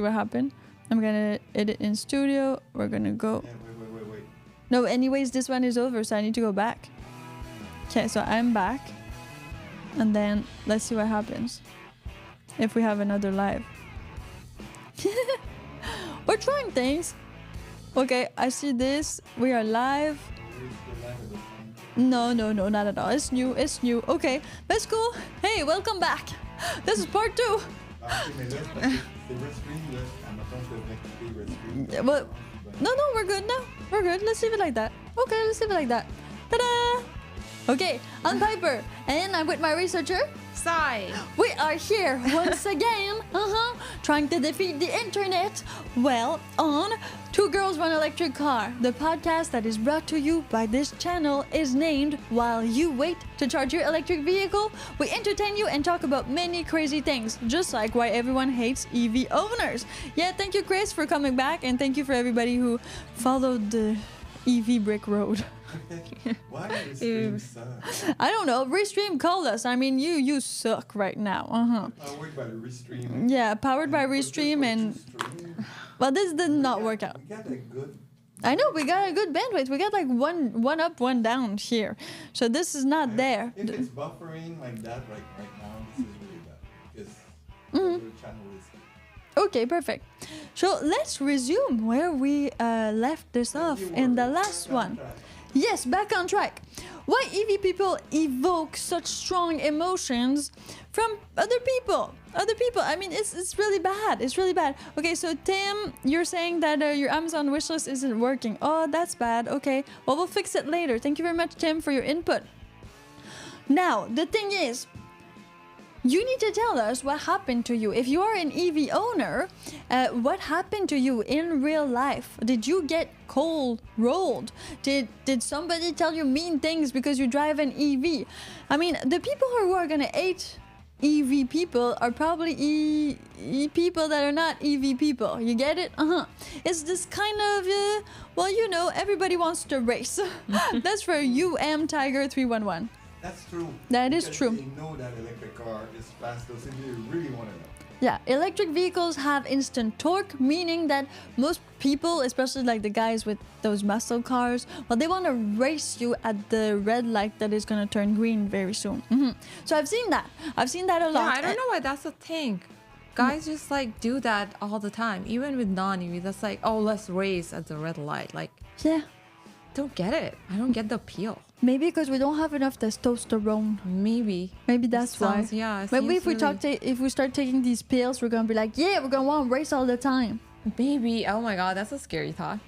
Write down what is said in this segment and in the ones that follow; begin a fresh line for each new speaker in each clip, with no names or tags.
what happened. I'm gonna edit in studio. We're gonna go.
Yeah, wait.
No, anyways, this one is over, so I need to go back. Okay, so I'm back. And then let's see what happens. If we have another live. We're trying things. Okay, I see this. We are live. No, not at all. It's new. Okay, let's go. Hey, welcome back. This is part 2. Well, no, we're good now. We're good. Let's leave it like that. Okay, let's leave it like that. Ta-da! Okay, I'm Piper, and I'm with my researcher,
Sai.
We are here once again, trying to defeat the internet. Well, on Two Girls, One Electric Car, the podcast that is brought to you by this channel is named While You Wait to Charge Your Electric Vehicle. We entertain you and talk about many crazy things, just like why everyone hates EV owners. Yeah, thank you, Chris, for coming back, and thank you for everybody who followed the EV brick road.
Why does Restream suck?
I don't know. Restream called us. I mean, you suck right now.
Powered by Restream.
Yeah, powered by Restream, and well, this did not work out.
We got a good.
I know we got a good bandwidth. We got like one up, one down here. So this is not there.
If it's buffering like that right now, this is really bad because the channel is.
Okay, perfect. So let's resume where we left this off in the last one. Yes, back on track. Why EV people evoke such strong emotions from other people? I mean, it's really bad. It's really bad. Okay, so Tim, you're saying that your Amazon wishlist isn't working. Oh, that's bad. Okay, well, we'll fix it later. Thank you very much, Tim, for your input. Now, the thing is, you need to tell us what happened to you. If you are an EV owner, what happened to you in real life? Did you get cold rolled? Did somebody tell you mean things because you drive an EV? I mean, the people who are gonna hate EV people are probably people that are not EV people. You get it? It's this kind of, well, you know, everybody wants to race. That's for Tiger 311.
That's true.
That is
because
true.
They know that electric car is fast, so they really want to know.
Yeah, electric vehicles have instant torque, meaning that most people, especially like the guys with those muscle cars, well, they want to race you at the red light that is going to turn green very soon. So I've seen that a lot.
Yeah, I don't know why that's a thing. Guys just like do that all the time, even with non-EV. That's like, oh, let's race at the red light. Like,
yeah,
don't get it. I don't get the appeal.
Maybe because we don't have enough testosterone.
Maybe
That's why.
Yeah.
Maybe if we
really...
if we start taking these pills, we're gonna be like, yeah, we're gonna want to race all the time.
Maybe. Oh my god, that's a scary thought.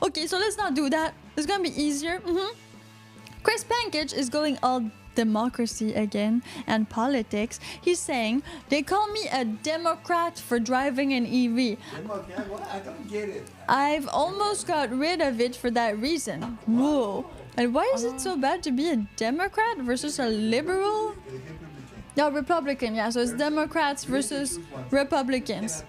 Okay, so let's not do that. It's gonna be easier. Chris Pankage is going all democracy again and politics. He's saying they call me a Democrat for driving an EV.
Democrat? What? I don't get it.
I've almost got rid of it for that reason. Whoa. And why is it so bad to be a Democrat versus a liberal? No, Republican, yeah. So it's Democrats versus Republicans.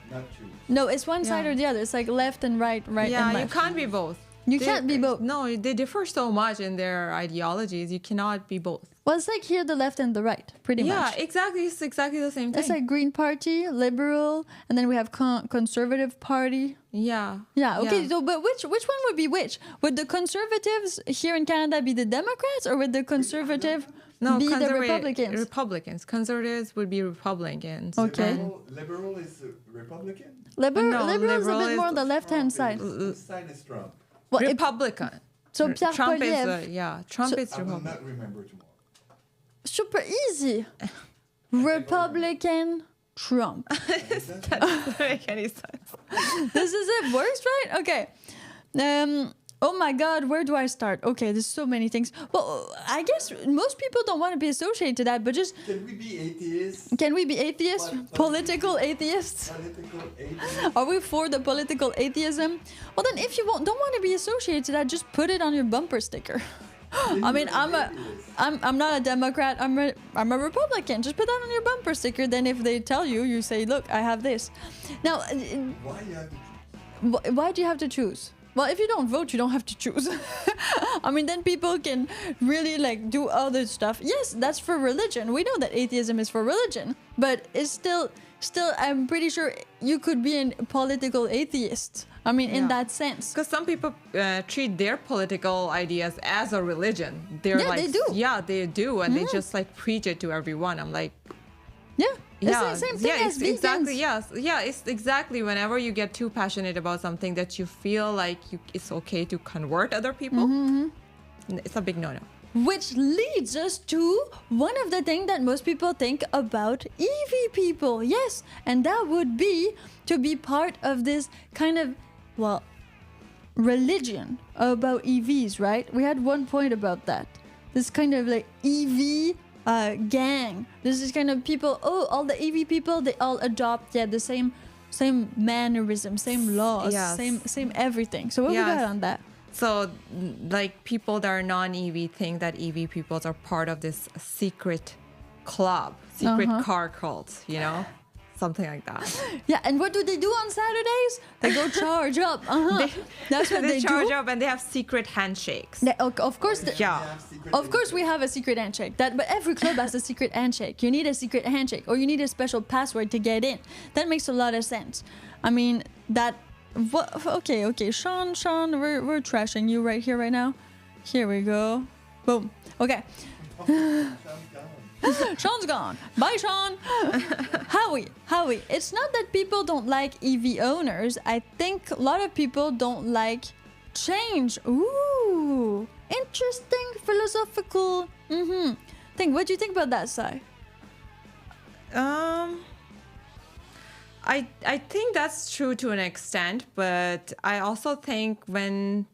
No, it's one side or the other. It's like left and right and
yeah,
left.
you can't be both.
You can't be both.
No, they differ so much in their ideologies. You cannot be both.
Well, it's like here the left and the right, pretty much.
Yeah, exactly. It's exactly the same thing.
It's like Green Party, Liberal, and then we have Conservative Party.
Yeah.
Yeah, okay. So, but which one would be which? Would the Conservatives here in Canada be the Democrats, or would the Conservative be the Republicans?
Republicans. Conservatives would be Republicans.
Okay.
Liberal is Republican?
Liberal is a bit more on the left-hand side.
This side is Trump.
Well,
Republican.
So Pierre
Trump
Poilievre,
is Trump is
I will
Republican.
not remember tomorrow.
super easy. Republican Trump.
That doesn't make any sense.
This is it. Works, right? Okay. Oh my God, where do I start? Okay, there's so many things. Well, I guess most people don't want to be associated to that, but just...
Can we be atheists?
Can we be atheists? Political atheists?
Political atheists?
Are we for the political atheism? Well, then if you don't want to be associated to that, just put it on your bumper sticker. I mean, I'm not a Democrat. I'm a Republican. Just put that on your bumper sticker. Then if they tell you, you say, look, I have this. Now, why do you have to choose? Well, if you don't vote, you don't have to choose. I mean, then people can really like do other stuff. Yes, that's for religion. We know that atheism is for religion, but it's still still, I'm pretty sure you could be a political atheist. I mean, in
Yeah.
that sense.
Because some people treat their political ideas as a religion. They're
Yeah,
like,
they do.
Yeah, they do, and they just like preach it to everyone. I'm like,
Yeah. It's
yeah,
the same thing as
it's
vegans.
exactly. Yes, yeah, it's exactly. Whenever you get too passionate about something that you feel like it's okay to convert other people, it's a big no-no.
Which leads us to one of the things that most people think about EV people. Yes, and that would be to be part of this kind of, well, religion about EVs, right? We had one point about that. This kind of like EV gang. This is kind of people, all the EV people, they all adopt, the same mannerism, same laws,
Yes.
same everything. So what we
Yes.
got on that?
So, like, people that are non-EV think that EV people are part of this secret club, secret car cult, you know? Something like that.
Yeah, and what do they do on Saturdays? They go charge up. That's what they
charge
do.
up and they have secret handshakes.
Of course,
Yeah.
of course, we have a secret handshake. But every club has a secret handshake. You need a secret handshake, or you need a special password to get in. That makes a lot of sense. I mean, that. What? Okay, Sean, we're trashing you right here, right now. Here we go. Boom. Okay. Sean's gone. Bye, Sean. Howie. It's not that people don't like EV owners. I think a lot of people don't like change. Ooh, interesting, philosophical. What do you think about that, Sai?
I think that's true to an extent, but I also think when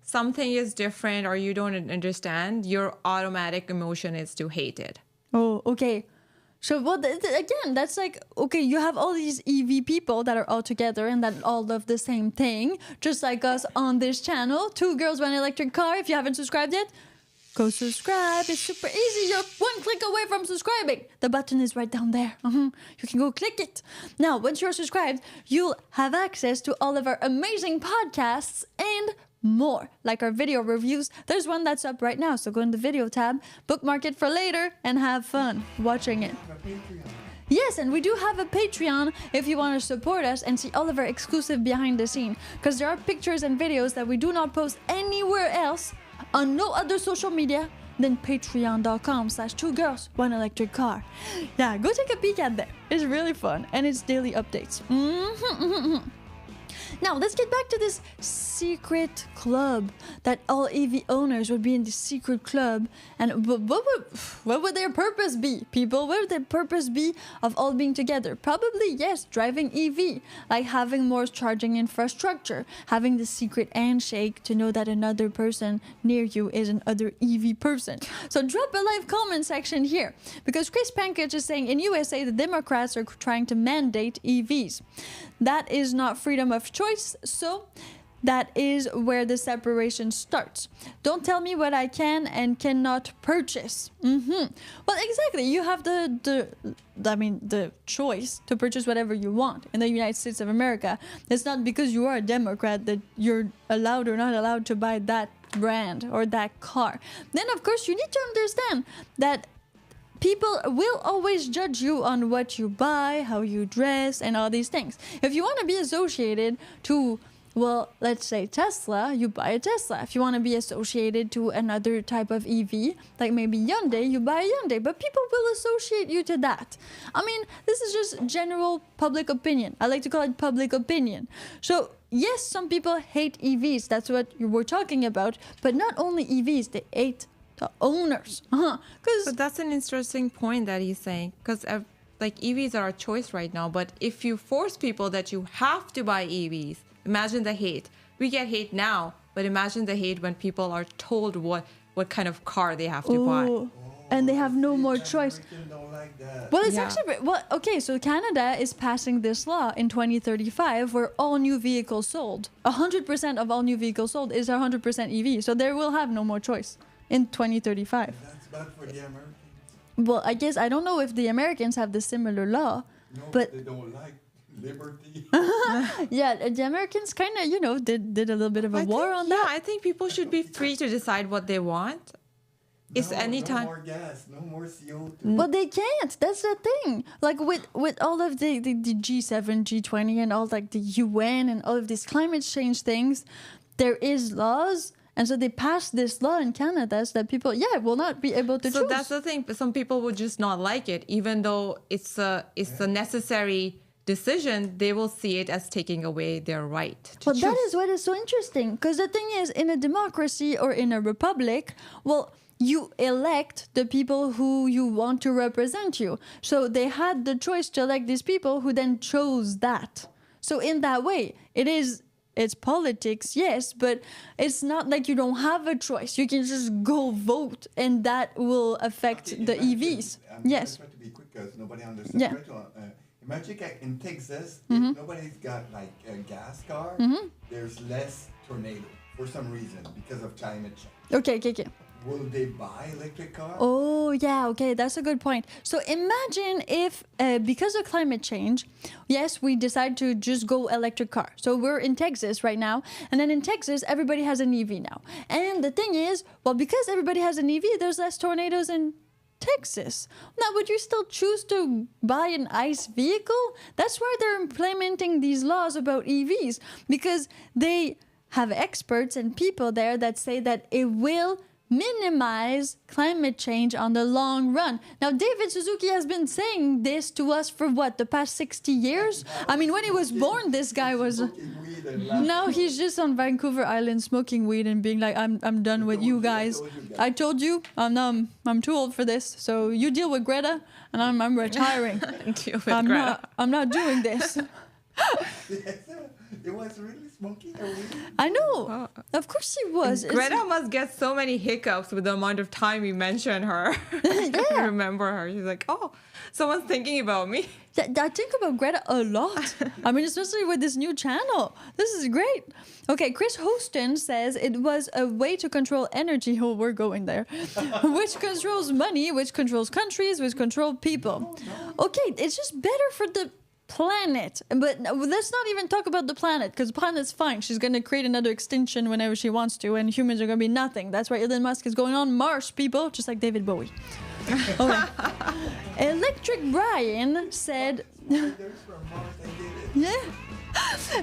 something is different or you don't understand, your automatic emotion is to hate it.
Oh, okay. So, well, again, that's like, okay, you have all these EV people that are all together and that all love the same thing, just like us on this channel. 2 Girls, One Electric Car. If you haven't subscribed yet, go subscribe. It's super easy. You're 1 click away from subscribing. The button is right down there. You can go click it. Now, once you're subscribed, you'll have access to all of our amazing podcasts and more, like our video reviews. There's one that's up right now, so go in the video tab, bookmark it for later, and have fun watching it. Yes, and we do have a Patreon if you want to support us and see all of our exclusive behind the scene, because there are pictures and videos that we do not post anywhere else on no other social media than patreon.com/2girls1electriccar. Yeah, go take a peek at that. It's really fun, and it's daily updates. Now, let's get back to this secret club, that all EV owners would be in this secret club. And what would their purpose be, people? What would their purpose be of all being together? Probably, yes, driving EV, like having more charging infrastructure, having the secret handshake to know that another person near you is another EV person. So drop a live comment section here, because Chris Pankage is saying in USA the Democrats are trying to mandate EVs. That is not freedom of choice, so that is where the separation starts. Don't tell me what I can and cannot purchase. Well, exactly. You have the choice to purchase whatever you want in the United States of America. It's not because you are a Democrat that you're allowed or not allowed to buy that brand or that car. Then, of course, you need to understand that people will always judge you on what you buy, how you dress, and all these things. If you want to be associated to, well, let's say Tesla, you buy a Tesla. If you want to be associated to another type of EV, like maybe Hyundai, you buy a Hyundai. But people will associate you to that. I mean, this is just general public opinion. I like to call it public opinion. So, yes, some people hate EVs. That's what you were talking about. But not only EVs, they hate the owners.
But that's an interesting point that he's saying, because like EVs are a choice right now, but if you force people that you have to buy EVs, imagine the hate. We get hate now, but imagine the hate when people are told what kind of car they have to buy.
And they have no more choice.
Don't like that.
Well, it's
Yeah.
actually, well, okay, so Canada is passing this law in 2035 where all new vehicles sold, 100% of all new vehicles sold is 100% EV. So they will have no more choice in 2035.
That's bad for the Americans.
Well, I guess I don't know if the Americans have the similar law,
No,
but
they don't like liberty.
yeah, the Americans kind of, did a little bit of a war on
Yeah,
that.
I think people should be free to decide what they want. It's
No
anytime.
more gas, no more CO2.
But they can't. That's the thing. Like with all of the G7, G20, and all like the UN and all of these climate change things, there is laws. And so they passed this law in Canada so that people, will not be able to
So
choose.
that's the thing. Some people would just not like it, even though it's a necessary decision. They will see it as taking away their right to
But
choose.
that is what is so interesting. Because the thing is, in a democracy or in a republic, well, you elect the people who you want to represent you. So they had the choice to elect these people who then chose that. So in that way, it's politics, yes, but it's not like you don't have a choice. You can just go vote, and that will affect
Okay,
the
imagine-
EVs.
I'm
Yes.
trying to be quick because nobody understands.
Yeah.
Try to, imagine in Texas,
Mm-hmm.
if nobody's got like a gas car, there's less tornado for some reason because of climate change.
Okay.
Will they buy electric cars?
Oh, yeah, okay, that's a good point. So imagine if, because of climate change, yes, we decide to just go electric car. So we're in Texas right now, and then in Texas, everybody has an EV now. And the thing is, well, because everybody has an EV, there's less tornadoes in Texas. Now, would you still choose to buy an ICE vehicle? That's why they're implementing these laws about EVs, because they have experts and people there that say that it will minimize climate change on the long run. Now, David Suzuki has been saying this to us for what, the past 60 years? I mean, when he was born, this guy was...
Smoking weed and laughing.
Now he's just on Vancouver Island smoking weed and being like, I'm done with you guys. I told you, I'm too old for this. So you deal with Greta, and I'm retiring.
Deal with
I'm
Greta.
not doing this.
Yes, it was really smoking a weed.
I know. Of course he was. It's-
Greta must get so many hiccups with the amount of time we mention her. I remember her. She's like, oh, someone's thinking about me.
I think about Greta a lot. I mean, especially with this new channel. This is great. Okay, Chris Hostin says it was a way to control energy. Oh, we're going there. Which controls money, which controls countries, which control people. Okay, it's just better for the planet. But let's not even talk about the planet, because the planet's fine. She's going to create another extinction whenever she wants to, and humans are going to be nothing. That's why Elon Musk is going on Mars, people, just like David Bowie. Okay. Electric Brian said...
There's from Mars, I get it.
Yeah.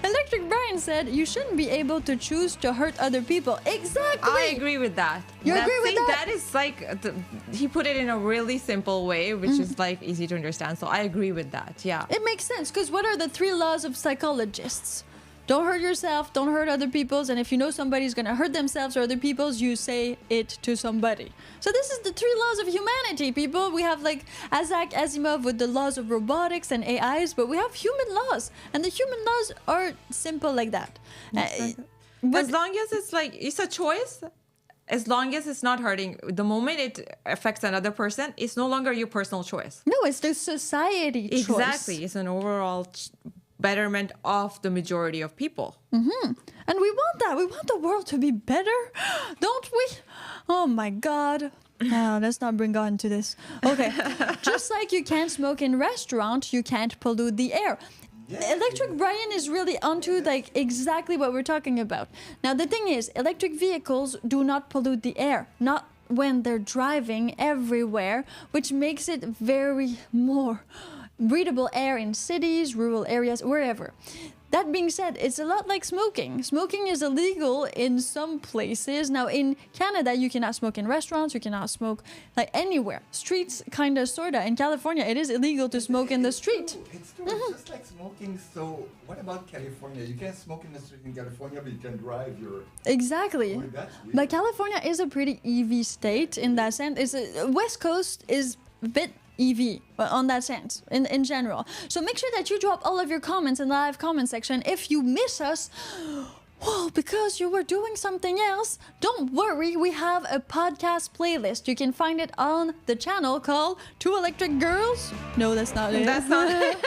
Electric Brian said you shouldn't be able to choose to hurt other people. Exactly.
I agree with that.
You agree with that?
That is like, he put it in a really simple way, which is like easy to understand. So I agree with that. Yeah.
It makes sense, because what are the 3 laws of psychologists? Don't hurt yourself, don't hurt other people's, and if you know somebody's gonna hurt themselves or other people's, you say it to somebody. So this is the 3 laws of humanity, people. We have like Isaac Asimov with the laws of robotics and AIs, but we have human laws, and the human laws are simple like that.
As long as it's like, it's a choice, as long as it's not hurting, the moment it affects another person, it's no longer your personal choice.
No, it's the society choice.
Exactly. It's an overall betterment of the majority of people.
And we want that. We want the world to be better, don't we? Oh my God. Let's not bring God into this. Okay. Just like you can't smoke in restaurant, you can't pollute the air. Electric Brian is really onto like exactly what we're talking about. Now the thing is, electric vehicles do not pollute the air. Not when they're driving everywhere, which makes it very more breathable air in cities, rural areas, wherever. That being said, it's a lot like smoking. Smoking is illegal in some places. Now, in Canada, you cannot smoke in restaurants, you cannot smoke like anywhere. Streets, kind of, sort of. In California, it is illegal to smoke in the street.
It's true. Just like smoking. So what about California? You can't smoke in the street in California, but you can drive your...
Exactly.
Oh, that's weird.
But California is a pretty EV state in that sense. West Coast is a bit EV on that sense in general. So make sure that you drop all of your comments in the live comment section. If you miss us, well, because you were doing something else, don't worry, we have a podcast playlist. You can find it on the channel called Two Electric Girls. No, that's not it.
That's not it.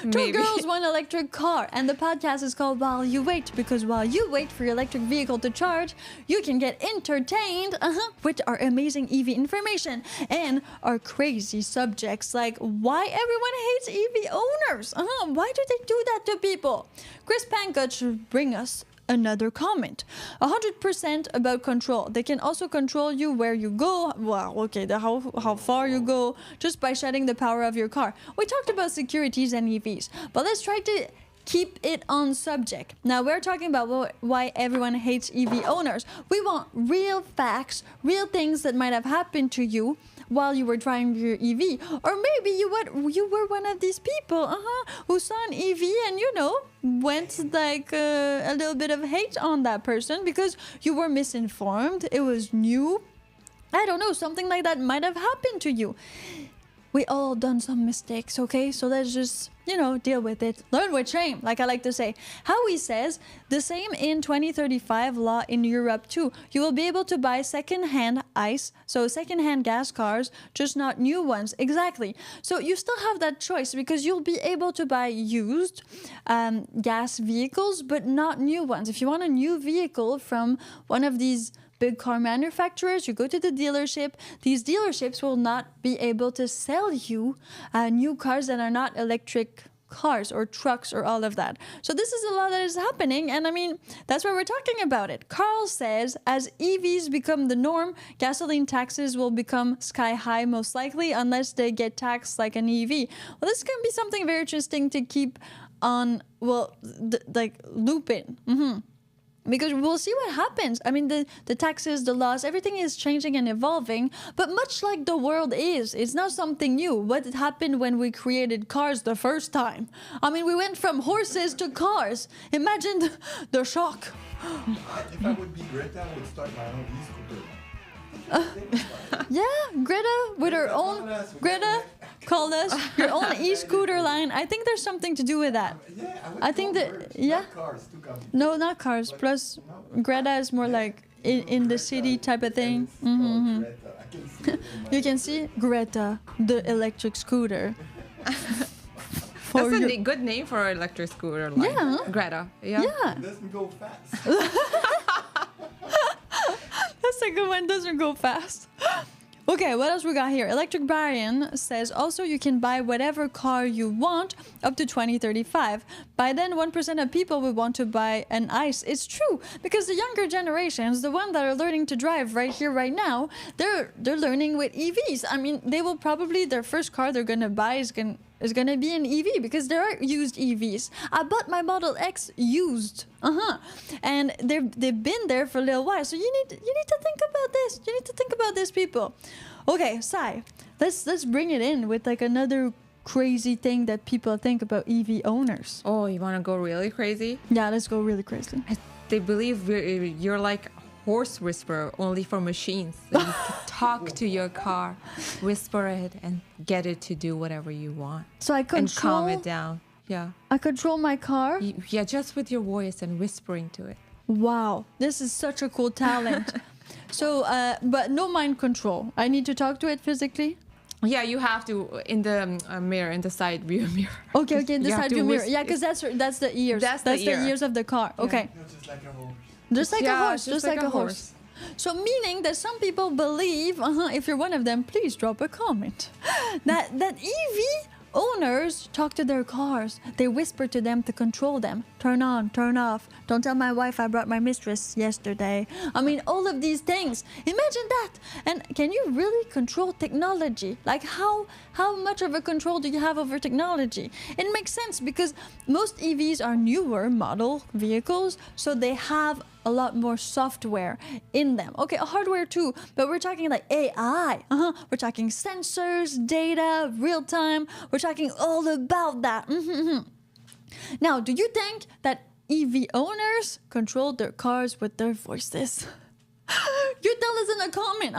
Two
Maybe.
Girls, One Electric Car. And the podcast is called While You Wait, because while you wait for your electric vehicle to charge, you can get entertained with our amazing EV information and our crazy subjects like why everyone hates EV owners. Why do they do that to people? Chris Pankot should bring us another comment. 100% about control. They can also control you where you go. Well, okay, how far you go just by shutting the power of your car. We talked about securities and EVs, but let's try to keep it on subject. Now we're talking about why everyone hates EV owners. We want real facts, real things that might have happened to you while you were driving your EV, or maybe you were one of these people who saw an EV and went like a little bit of hate on that person because you were misinformed. It was new. I don't know, something like that might have happened to you. We all done some mistakes, okay? So let's just, deal with it. Learn with shame, like I like to say. Howie says, the same in 2035 law in Europe too. You will be able to buy second-hand ICE, so second-hand gas cars, just not new ones. Exactly. So you still have that choice because you'll be able to buy used gas vehicles, but not new ones. If you want a new vehicle from one of these big car manufacturers, you go to the dealership. These dealerships will not be able to sell you new cars that are not electric cars or trucks or all of that. So this is a lot that is happening, and that's why we're talking about it. Carl says, as EVs become the norm, gasoline taxes will become sky high most likely unless they get taxed like an EV. Well, this is going to be something very interesting to keep on, looping. Because we'll see what happens. The taxes, the laws, everything is changing and evolving. But much like the world is, it's not something new. What happened when we created cars the first time? We went from horses to cars. Imagine the shock.
If I would be Greta, I would start my own e-scooter.
Yeah, Greta with her own. Greta, call us your own e-scooter line. I think there's something to do with that.
Yeah,
I think that
not cars, too complicated.
No, not cars. Plus, Greta is more like in the city type of thing.
Greta. I can see it in my
You can see Greta, the electric scooter.
That's a good name for an electric scooter line.
Yeah.
Greta. Yeah.
Yeah,
It doesn't go fast.
that's a good one. Doesn't go fast. Okay, what else we got here? Electric Brian says also you can buy whatever car you want up to 2035. By then, 1% of people will want to buy an ICE. It's true, because the younger generations, the ones that are learning to drive right here, right now, they're learning with EVs. They will probably, their first car they're going to buy is going to be an EV because there are used EVs. I bought my Model X used. And they've been there for a little while. So you need to think about this. You need to think about this, people. Okay, Sai, let's bring it in with like another crazy thing that people think about EV owners.
Oh, you want to go really crazy?
Yeah, let's go really crazy.
They believe you're like horse whisperer only for machines. So you can talk to your car, whisper it, and get it to do whatever you want.
So I
and calm
control
it down. Yeah.
I control my car.
Yeah, just with your voice and whispering to it.
Wow, this is such a cool talent. So, but no mind control. I need to talk to it physically.
Yeah, you have to in the mirror, in the side view mirror.
Okay, the
You have
side
to
view mirror. Yeah, because that's the ears.
That's the ear.
ears of the car. Okay,
You're just like a horse.
just like a
Yeah,
horse, just like a horse. So meaning that some people believe, if you're one of them, please drop a comment, that EV owners talk to their cars. They whisper to them to control them. Turn on, turn off. Don't tell my wife I brought my mistress yesterday. All of these things. Imagine that. And can you really control technology? Like how much of a control do you have over technology? It makes sense because most EVs are newer model vehicles, so they have a lot more software in them. Okay, hardware too, but we're talking like AI. We're talking sensors, data, real time. We're talking all about that. Now, do you think that EV owners control their cars with their voices? You tell us in a comment.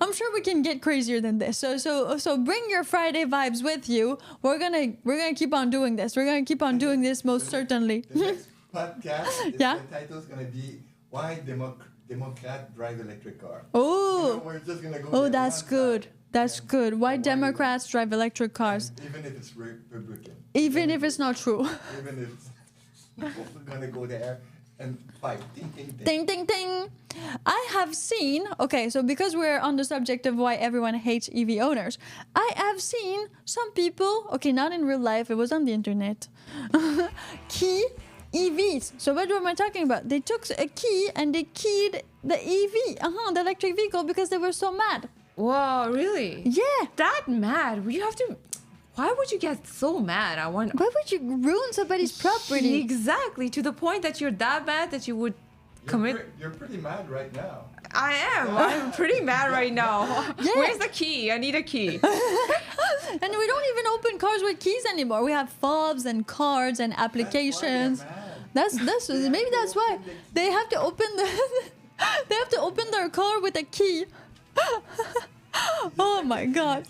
I'm sure we can get crazier than this. So bring your Friday vibes with you. We're gonna keep on doing this. We're gonna keep on doing this most certainly.
The next podcast,
Yeah?
the title is going to be Why Democrats Drive Electric Car.
Oh,
We're just going to go
oh,
there
that's
one
good.
side.
That's good. Why Democrats drive electric cars,
Even if it's Republican.
even if it's not true.
Even if it's we're going to go there and fight. Ding, ding, ding.
Ding, ding, ding. I have seen, okay, so because we're on the subject of why everyone hates EV owners, I have seen some people, okay, not in real life, it was on the internet, qui EVs. So what am I talking about? They took a key and they keyed the EV, the electric vehicle, because they were so mad.
Whoa, really?
Yeah.
That mad? You have to. Why would you get so mad? I want.
Why would you ruin somebody's property?
Exactly, to the point that you're that mad that you would commit.
You're pretty mad right now.
I am. I'm pretty mad right now.
Yeah.
Where's the key? I need a key.
And we don't even open cars with keys anymore. We have fobs and cards and applications. That's maybe that's why they have to open their car with a key. Oh my god.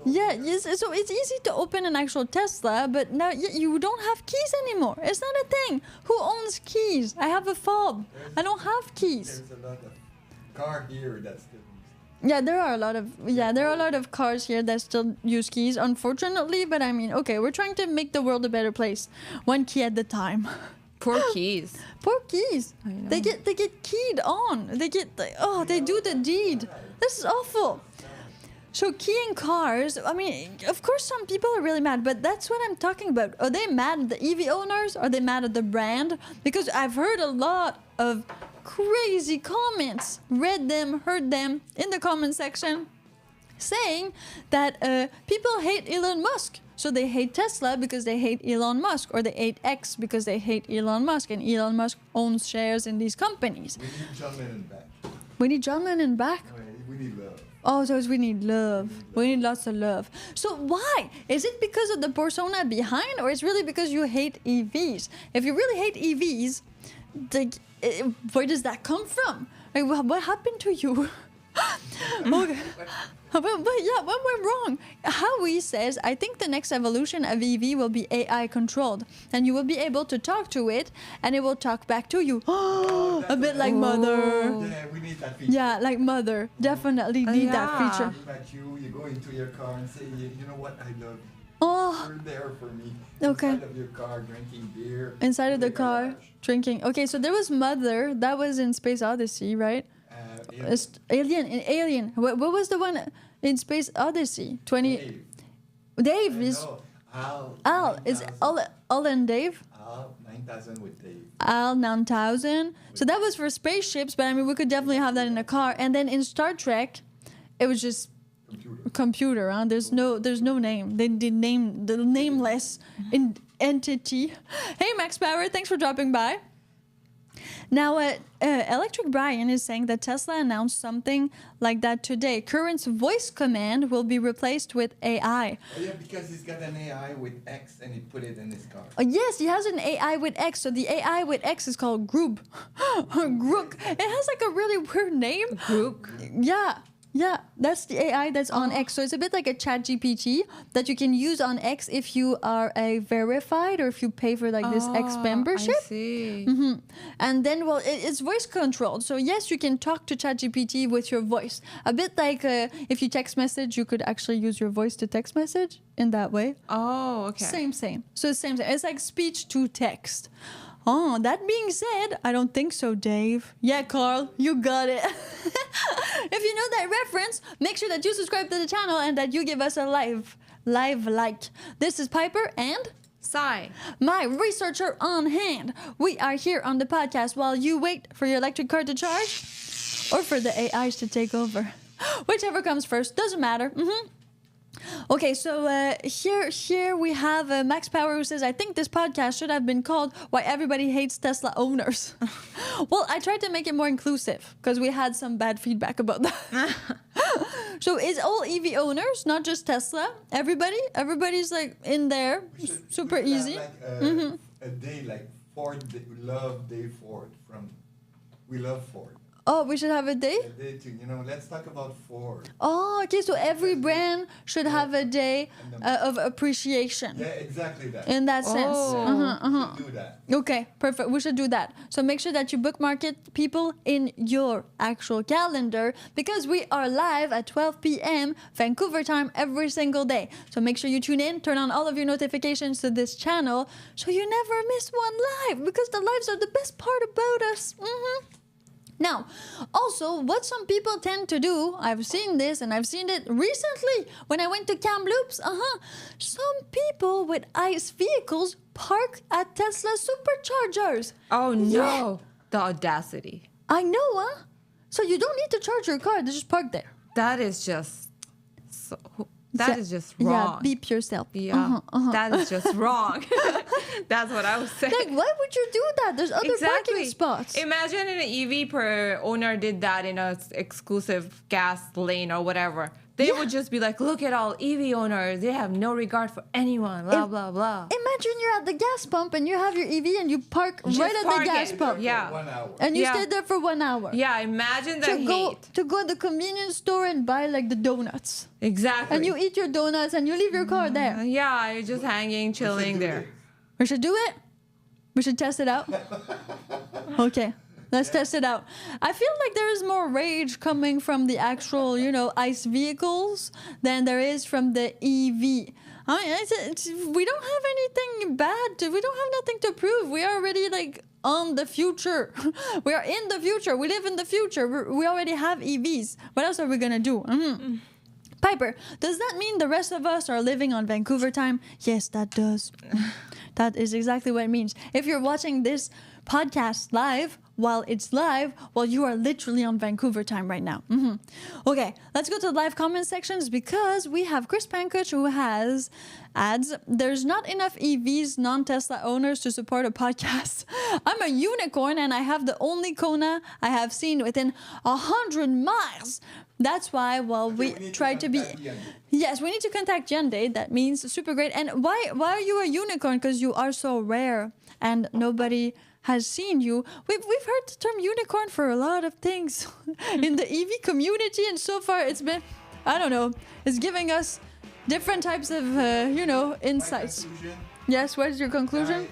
Yeah, yes. So it's easy to open an actual Tesla, but now you don't have keys anymore. It's not a thing. Who owns keys? I have a fob. I don't have keys.
There's a lot of car here that's still
Yeah, there are a lot of cars here that still use keys, unfortunately. But I mean, okay, we're trying to make the world a better place, one key at a time.
Poor keys.
Poor keys.
I know.
They get keyed on. They do the deed. This is awful. So keying cars, I mean, of course some people are really mad, but that's what I'm talking about. Are they mad at the EV owners? Are they mad at the brand? Because I've heard a lot of crazy comments, read them, heard them in the comment section, saying that people hate Elon Musk. So they hate Tesla because they hate Elon Musk, or they hate X because they hate Elon Musk, and Elon Musk owns shares in these companies.
We need John Lennon back.
We need John Lennon back?
We need love.
Oh, so we need love. We need lots of love. So why? Is it because of the persona behind, or is it really because you hate EVs? If you really hate EVs, where does that come from? Like, what happened to you? Okay. But yeah, what went wrong? Howie says, I think the next evolution of EV will be AI controlled, and you will be able to talk to it, and it will talk back to you. A bit like Mother.
Yeah, we need that feature.
Yeah, like Mother. Definitely need that feature.
You go into your car and say, you know what, I love you.
Oh.
You're there for me.
Okay.
Inside of your car, drinking beer.
Inside of the
in your
car,
garage.
drinking. Okay, so there was Mother. That was in Space Odyssey, right? Alien. What was the one in Space Odyssey? Dave is Al. Is Al and Dave?
Al 9000 with Dave.
Al 9000. So that was for spaceships, but I mean we could definitely have that in a car. And then in Star Trek, it was just computer. Huh? There's no name. They did name the nameless entity. Hey Max Power, thanks for dropping by. Now, Electric Brian is saying that Tesla announced something like that today. Current's voice command will be replaced with AI.
Oh, yeah, because he's got an AI with X and he put it in his car.
Yes, he has an AI with X. So the AI with X is called Groob. Grook. It has like a really weird name.
Grook.
Yeah, that's the AI that's on X. So it's a bit like a chat GPT that you can use on X if you are a verified or if you pay for like this X membership.
I see.
Mm-hmm. And then, well, it's voice controlled. So yes, you can talk to ChatGPT with your voice. A bit like if you text message, you could actually use your voice to text message in that way.
Oh, okay.
Same. So it's same. It's like speech to text. Oh, that being said, I don't think so, Dave. Yeah, Carl, you got it. If you know that reference, make sure that you subscribe to the channel and that you give us a live like. This is Piper and
Sai,
my researcher on hand. We are here on the podcast while you wait for your electric car to charge or for the AIs to take over. Whichever comes first, doesn't matter. Okay, so here we have Max Power who says, I think this podcast should have been called Why Everybody Hates Tesla Owners. Well, I tried to make it more inclusive because we had some bad feedback about that. So it's all EV owners, not just Tesla. Everybody's like in there, super easy.
Like a day like Ford, love Dave Ford from We Love Ford.
Oh, we should have a day?
A day to, let's talk about Ford.
Oh, okay. So every brand should have a day of appreciation.
Yeah, exactly that.
In that sense.
We should do that.
Okay, perfect. We should do that. So make sure that you bookmark it, people, in your actual calendar because we are live at 12 p.m. Vancouver time every single day. So make sure you tune in, turn on all of your notifications to this channel so you never miss one live because the lives are the best part about us. Now, also, what some people tend to do, I've seen this and I've seen it recently when I went to Kamloops. Some people with ICE vehicles park at Tesla superchargers.
Oh no,
Yeah.
the audacity.
I know, huh? So you don't need to charge your car, they just park there.
That is just so. That is just
Yeah,
wrong.
beep yourself.
Yeah, that is just wrong. That's what I was saying.
Like, why would you do that? There's other parking spots.
Imagine an EV per owner did that in a exclusive gas lane or whatever. They would just be like, look at all EV owners. They have no regard for anyone, blah, blah, blah.
Imagine you're at the gas pump and you have your EV and you park
Just
right at
park
the gas
it.
pump.
Yeah.
1 hour.
And you
Yeah.
stay there for 1 hour.
Yeah, imagine the hate.
To go to the convenience store and buy like the donuts.
Exactly.
And you eat your donuts and you leave your car there.
Yeah, you're just hanging, chilling there.
We should do it. We should test it out. Okay, let's test it out. I feel like there is more rage coming from the actual, ICE vehicles than there is from the EV. I mean, we don't have anything bad. We don't have nothing to prove. We are already like on the future. We are in the future. We live in the future. We already have EVs. What else are we gonna do? Piper, does that mean the rest of us are living on Vancouver time? Yes, that does. That is exactly what it means. If you're watching this podcast live, while it's live, well, you are literally on Vancouver time right now. Okay, let's go to the live comment sections because we have Chris Pankuch who has ads. There's not enough EVs, non-Tesla owners to support a podcast. I'm a unicorn and I have the only Kona I have seen within 100 miles. That's why, well, we try to be... Yes, we need to contact Yende. That means super great. And why are you a unicorn? Because you are so rare and nobody has seen you. We've heard the term unicorn for a lot of things in the EV community, and so far it's been, I don't know, it's giving us different types of, insights.
My conclusion,
Yes, what is your conclusion?
guy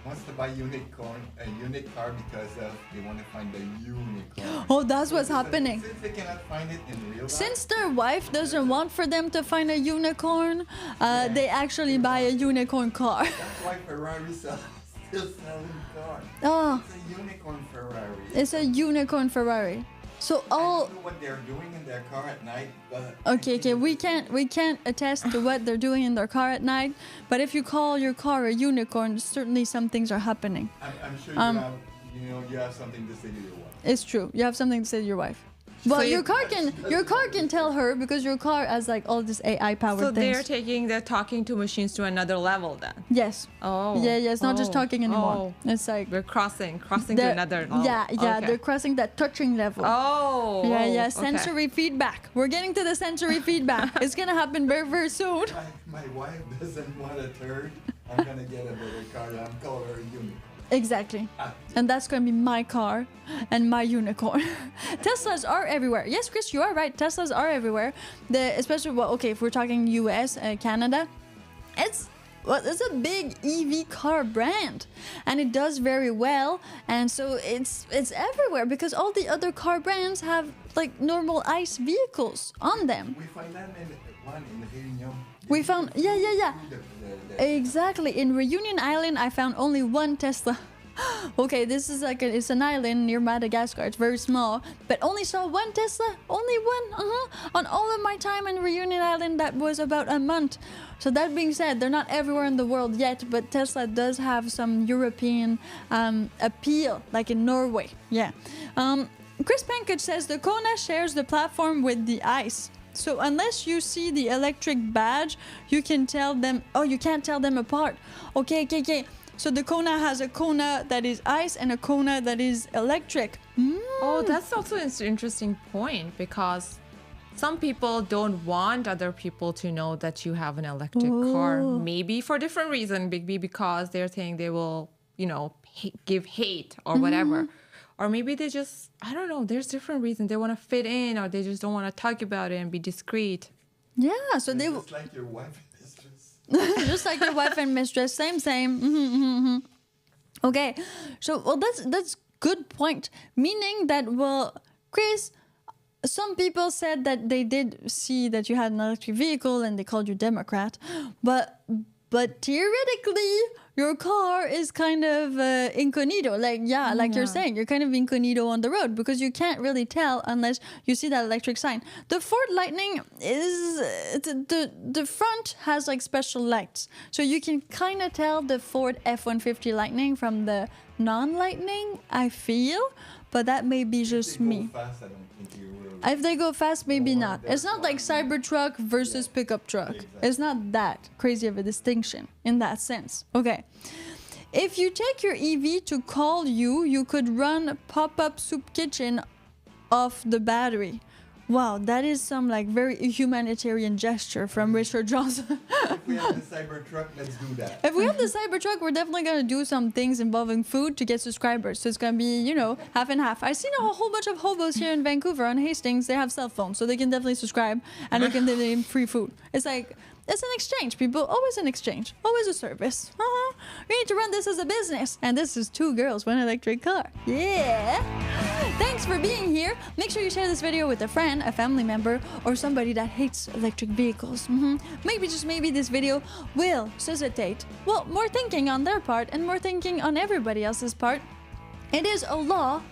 wants to buy a unique car because they want to find the unicorn.
Oh, that's what's happening.
Since they cannot find it in real life.
Since their wife doesn't want for them to find a unicorn, they actually buy a unicorn car.
That's why Ferrari still selling cars.
Oh,
It's a unicorn Ferrari.
it's a unicorn Ferrari. So
I
all...
don't know what they're doing in their car at night, but
Okay, we can't attest to what they're doing in their car at night, but if you call your car a unicorn, certainly some things are happening.
I'm sure you have something to say to your wife.
It's true. You have something to say to your wife. Well, your car can tell her because your car has like all this AI powered
So
things.
they're taking the talking to machines to another level then.
Yes.
Oh.
Yeah, it's not just talking anymore.
Oh.
It's like
We're crossing to
they're-
another level.
Yeah,
Okay.
they're crossing that touching level.
Oh.
Yeah,
okay.
sensory feedback. We're getting to the sensory feedback. It's gonna happen very, very soon.
My wife doesn't want a third. I'm gonna get a better car. I'm calling her a unicorn.
Exactly. And that's going to be my car and my unicorn. Teslas are everywhere. Yes, Chris, you are right. Teslas are everywhere. Especially, if we're talking US, Canada, it's a big EV car brand. And it does very well. And so it's everywhere because all the other car brands have like normal ICE vehicles on them.
We find that in Réunion.
We found, yeah.
The
Exactly. In Reunion Island, I found only one Tesla. Okay, this is it's an island near Madagascar. It's very small, but only saw one Tesla. Only one. On all of my time in Reunion Island, that was about a month. So that being said, they're not everywhere in the world yet, but Tesla does have some European appeal, like in Norway. Yeah. Chris Pankuch says the Kona shares the platform with the ICE. So unless you see the electric badge, you can tell them. Oh, you can't tell them apart. Okay. So the Kona has a Kona that is ICE and a Kona that is electric.
Oh, that's also an interesting point because some people don't want other people to know that you have an electric car. Maybe for different reason, maybe because they're saying they will, give hate or whatever. Or maybe they just, I don't know, there's different reasons. They want to fit in or they just don't want to talk about it and be discreet.
Yeah, so they
Just like your wife and mistress.
just like your wife and mistress, same. Okay, so that's good point. Meaning that, Chris, some people said that they did see that you had an electric vehicle and they called you Democrat, but but theoretically, your car is kind of incognito. Like you're saying, you're kind of incognito on the road because you can't really tell unless you see that electric sign. The Ford Lightning is the front has like special lights, so you can kind of tell the Ford F-150 Lightning from the non-Lightning, I feel, but that may be just me.
Fast, I don't think you will.
If they go fast, maybe not. It's not like Cybertruck versus pickup truck.
Exactly.
It's not that crazy of a distinction in that sense. Okay. If you take your EV to call you, you could run pop-up soup kitchen off the battery. Wow, that is some like very humanitarian gesture from Richard Johnson.
If we have the Cybertruck, let's do that.
If we have the Cybertruck, we're definitely going to do some things involving food to get subscribers. So it's going to be, you know, half and half. I've seen a whole bunch of hobos here in Vancouver on Hastings. They have cell phones, so they can definitely subscribe and they can give them free food. It's like, it's an exchange, people. Always an exchange. Always a service. We need to run this as a business. And this is 2 girls, 1 electric car. Yeah. Thanks for being here. Make sure you share this video with a friend, a family member, or somebody that hates electric vehicles. Maybe, just maybe, this video will suscitate, well, more thinking on their part and more thinking on everybody else's part. It is a law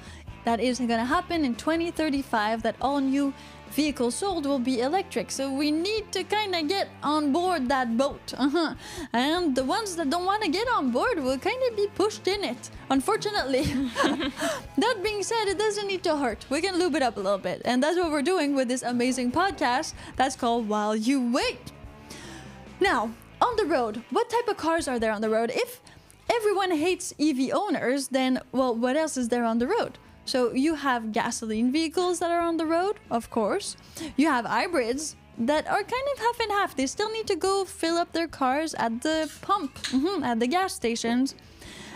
that is going to happen in 2035 that all new vehicles sold will be electric, so we need to kind of get on board that boat. And the ones that don't want to get on board will kind of be pushed in it, unfortunately. That being said, it doesn't need to hurt. We can lube it up a little bit, and that's what we're doing with this amazing podcast that's called While You Wait. Now, on the road, what type of cars are there on the road? If everyone hates EV owners, then, well, what else is there on the road? So you have gasoline vehicles that are on the road, of course. You have hybrids that are kind of half and half. They still need to go fill up their cars at the pump, at the gas stations.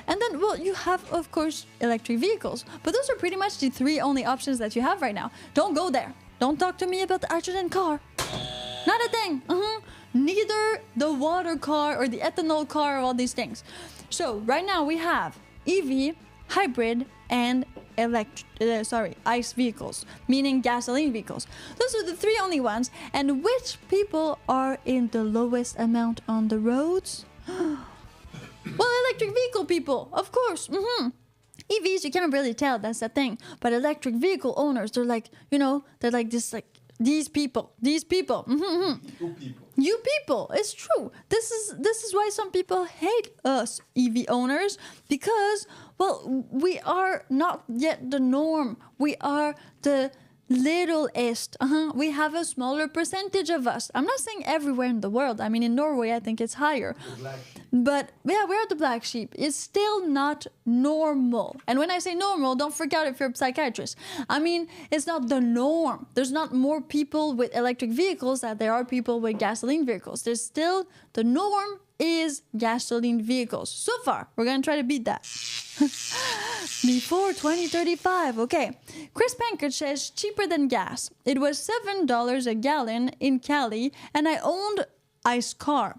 And then, well, you have, of course, electric vehicles. But those are pretty much the 3 only options that you have right now. Don't go there. Don't talk to me about the hydrogen car. Not a thing. Neither the water car or the ethanol car or all these things. So right now we have EV, hybrid, and ICE vehicles, meaning gasoline vehicles. Those are the 3 only ones. And which people are in the lowest amount on the roads? Well, electric vehicle people, of course. EVs, you can't really tell, that's the thing. But electric vehicle owners, they're like, you know, they're like this, like these people. You people, it's true. This is why some people hate us EV owners, because, well, we are not yet the norm. We are the littlest. We have a smaller percentage of us. I'm not saying everywhere in the world. I mean, in Norway, I think it's higher. But yeah, we're the black sheep. It's still not normal. And when I say normal, don't freak out if you're a psychiatrist. I mean, it's not the norm. There's not more people with electric vehicles than there are people with gasoline vehicles. There's still, the norm is gasoline vehicles. So far, we're going to try to beat that. Before 2035, okay. Chris Pankert says cheaper than gas. It was $7 a gallon in Cali, and I owned ICE car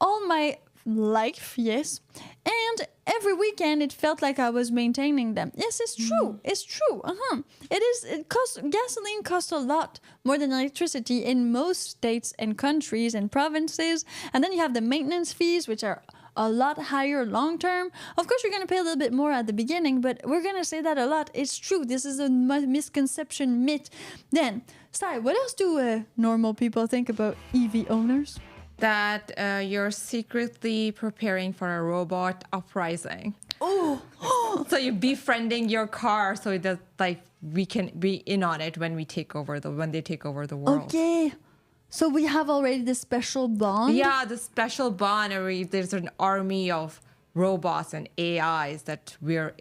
all my life, yes. And every weekend it felt like I was maintaining them. Yes, it's true. It's true. Gasoline costs a lot more than electricity in most states and countries and provinces. And then you have the maintenance fees, which are a lot higher long term. Of course, you're going to pay a little bit more at the beginning, but we're going to say that a lot. It's true. This is a misconception myth. Then, Sai, what else do normal people think about EV owners?
That you're secretly preparing for a robot uprising.
Oh,
so you're befriending your car so that like we can be in on it when they take over the world.
Okay. So we have already the special bond?
Yeah, the special bond. There's an army of robots and AIs that we're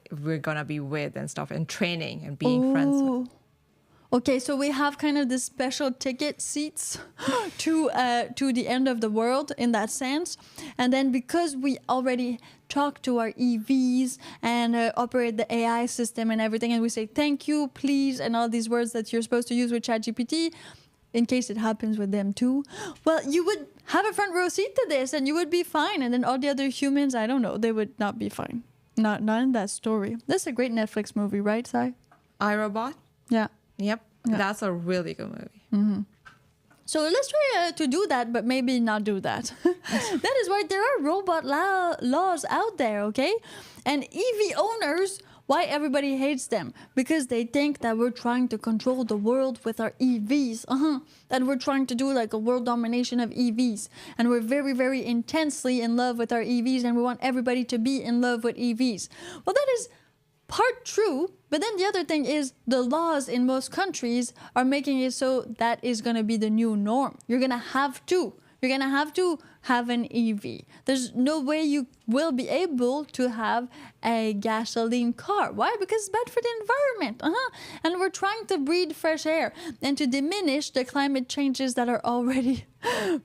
gonna be with and stuff, and training and being friends with.
Okay, so we have kind of this special ticket seats to the end of the world in that sense. And then because we already talk to our EVs and operate the AI system and everything, and we say thank you, please, and all these words that you're supposed to use with ChatGPT, in case it happens with them too, well, you would have a front row seat to this and you would be fine. And then all the other humans, I don't know, they would not be fine. Not in that story. That's a great Netflix movie, right, Sai?
iRobot?
Yeah.
Yep.
Yeah.
That's a really good movie.
So let's try to do that, but maybe not do that. That is why there are robot laws out there, okay? And EV owners, why everybody hates them? Because they think that we're trying to control the world with our EVs. That we're trying to do like a world domination of EVs. And we're very, very intensely in love with our EVs, and we want everybody to be in love with EVs. Well, that is part true, but then the other thing is the laws in most countries are making it so that is going to be the new norm. You're going to have to have an EV. There's no way you will be able to have a gasoline car. Why? Because it's bad for the environment. And we're trying to breathe fresh air and to diminish the climate changes that are already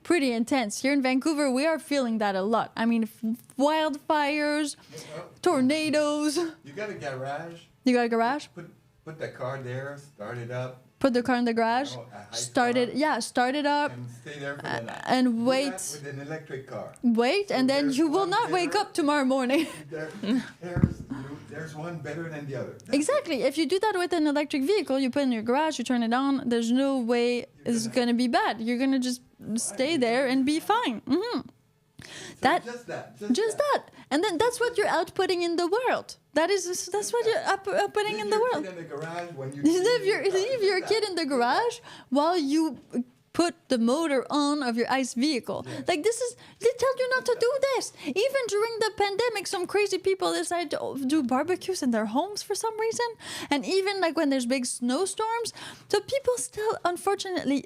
pretty intense. Here in Vancouver, we are feeling that a lot. I mean, wildfires, tornadoes.
You got a garage?
You got a garage?
Put the car there, start it up.
Put the car in the garage, start it up,
and stay there for the night.
And wait.
With an electric car.
Wait,
So
and then you will
one
not wake
better-
up tomorrow morning.
There's one better than the other.
Exactly. If you do that with an electric vehicle, you put it in your garage, you turn it on, there's no way it's going to be bad. You're going to just stay there and be fine.
So just that.
And then that's what you're outputting in the world. That's what you're outputting in the world.
In the garage when you
Leave your kid in the garage while you put the motor on of your ICE vehicle.
Yeah.
Like they tell you not to do this. Even during the pandemic, some crazy people decide to do barbecues in their homes for some reason. And even like when there's big snowstorms. So people still, unfortunately,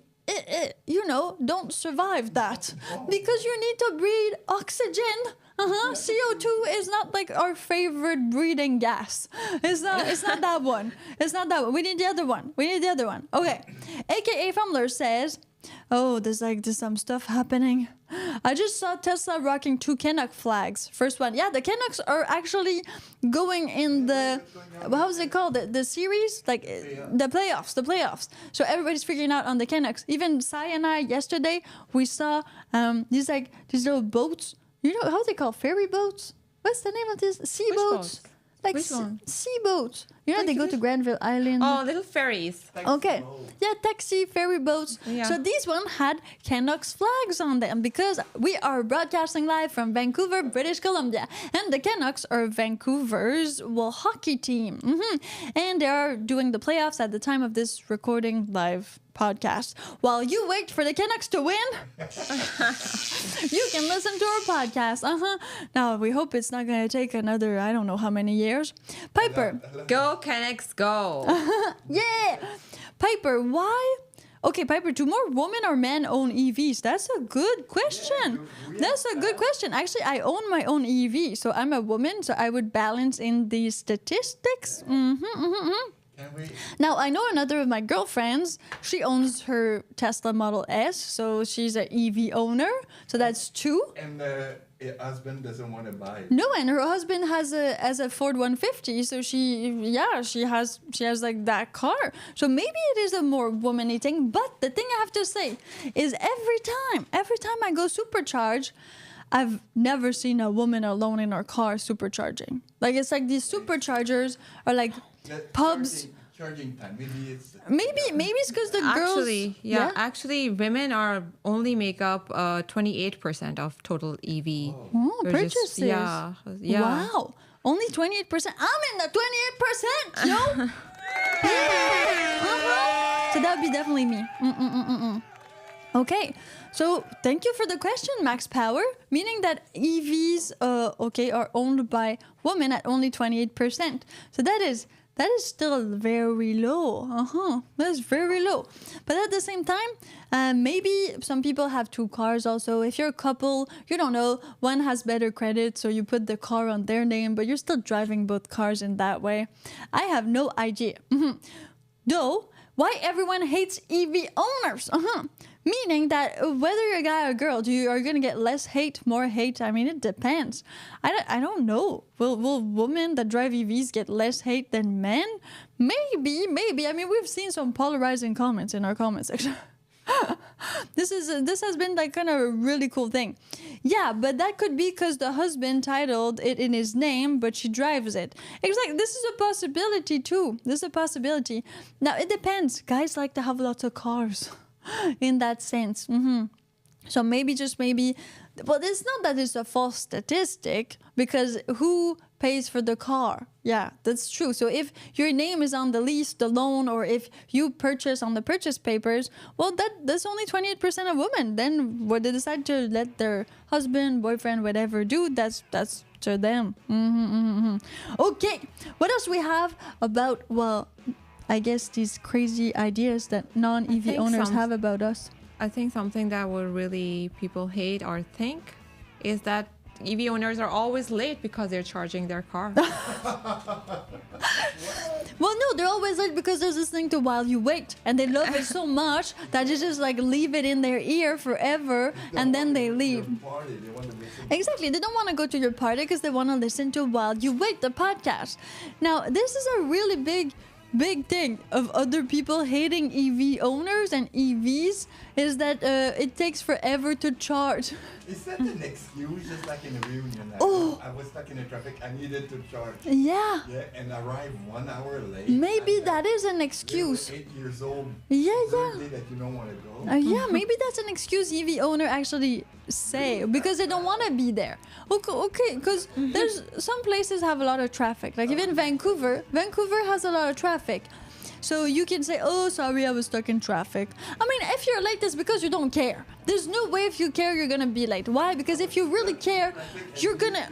don't survive that. Because you need to breathe oxygen. CO2 is not like our favorite breathing gas. It's not that one. It's not that one. We need the other one. Okay. AKA Fumbler says, oh, there's some stuff happening. I just saw Tesla rocking 2 Canuck flags. First one. Yeah, the Canucks are actually going in the, how's it called? The series? Like the playoffs. So everybody's figuring out on the Canucks. Even Sai and I, yesterday, we saw these little boats. You know how they call ferry boats? What's the name of this? Sea boats? Like
Which one?
Sea boats. You know, they go to Granville Island.
Oh, little ferries.
Okay. Yeah, taxi, ferry boats.
Yeah.
So these one had Canucks flags on them because we are broadcasting live from Vancouver, British Columbia. And the Canucks are Vancouver's hockey team. And they are doing the playoffs at the time of this recording live podcast. While you wait for the Canucks to win, you can listen to our podcast. Now, we hope it's not going to take another, I don't know how many years. Piper.
Go, Canucks, go.
Yeah. Piper, why? Okay, Piper, do more women or men own EVs? That's a good question. That's a good question. Actually, I own my own EV, so I'm a woman, so I would balance in the statistics. Now, I know another of my girlfriends, she owns her Tesla Model S, so she's an EV owner, so that's 2.
And the husband doesn't want to buy it.
No, and her husband has a Ford 150, so she has like that car. So maybe it is a more womanly thing, but the thing I have to say is every time I go supercharge, I've never seen a woman alone in her car supercharging. Like it's like these superchargers are like pubs.
Charging time.
Maybe it's because the girls.
Actually, women only make up 28% of total EV
purchases.
Yeah.
Wow, only 28%. I'm in the 28%, yo. So that would be definitely me. Okay, so thank you for the question, Max Power. Meaning that EVs, are owned by women at only 28%. So that is still very low. That's very low. But at the same time, maybe some people have 2 cars also. If you're a couple, you don't know, one has better credit, so you put the car on their name, but you're still driving both cars in that way. I have no idea. Though, why everyone hates EV owners? Meaning that whether you're a guy or a girl, are you going to get less hate, more hate? I mean, it depends. I don't know. Will women that drive EVs get less hate than men? Maybe. I mean, we've seen some polarizing comments in our comment section. This has been like kind of a really cool thing. Yeah, but that could be because the husband titled it in his name, but she drives it. Exactly. This is a possibility too. This is a possibility. Now, it depends. Guys like to have lots of cars. in that sense. So maybe, but it's not that it's a false statistic, because who pays for the car? Yeah, that's true. So if your name is on the lease, the loan, or if you purchase on the purchase papers, well, that's only 28% of women. Then what they decide to let their husband, boyfriend, whatever do, that's to them. Okay, what else we have about, well, I guess these crazy ideas that non-EV owners have about us?
I think something that will really people hate or think is that EV owners are always late because they're charging their car.
Well, no, they're always late because there's this thing to While You Wait, and they love it so much that they just like leave it in their ear forever, and then they leave. Exactly, they don't want to go to your party because they want to listen to While You Wait, the podcast. Now, this is a really big thing of other people hating EV owners and EVs, is that it takes forever to charge.
Is that an excuse, just like in a reunion? I was stuck in the traffic, I needed to charge.
Yeah,
and arrived 1 hour late.
maybe that is an excuse.
They were 8 years old.
Yeah.
That you don't want to go.
Yeah, maybe that's an excuse EV owner actually say, because they don't want to be there. Okay, because there's some places have a lot of traffic. Like even Vancouver has a lot of traffic. So you can say, oh, sorry, I was stuck in traffic. I mean, if you're late, it's because you don't care. There's no way if you care, you're going to be late. Why? Because if you really care, you're going to...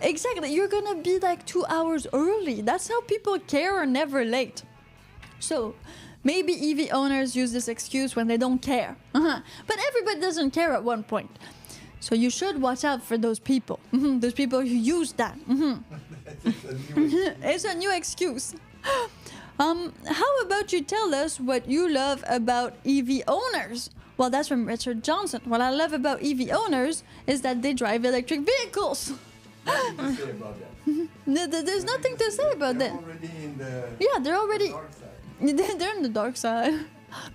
Exactly, you're going to be like 2 hours early. That's how people care are never late. So maybe EV owners use this excuse when they don't care. But everybody doesn't care at one point. So you should watch out for those people. Those people who use that. It's a new excuse. How about you tell us what you love about EV owners? Well, that's from Richard Johnson. What I love about EV owners is that they drive electric vehicles.
Nothing to say about that.
There's nothing to say about that. They're already
dark side.
They're in the dark side.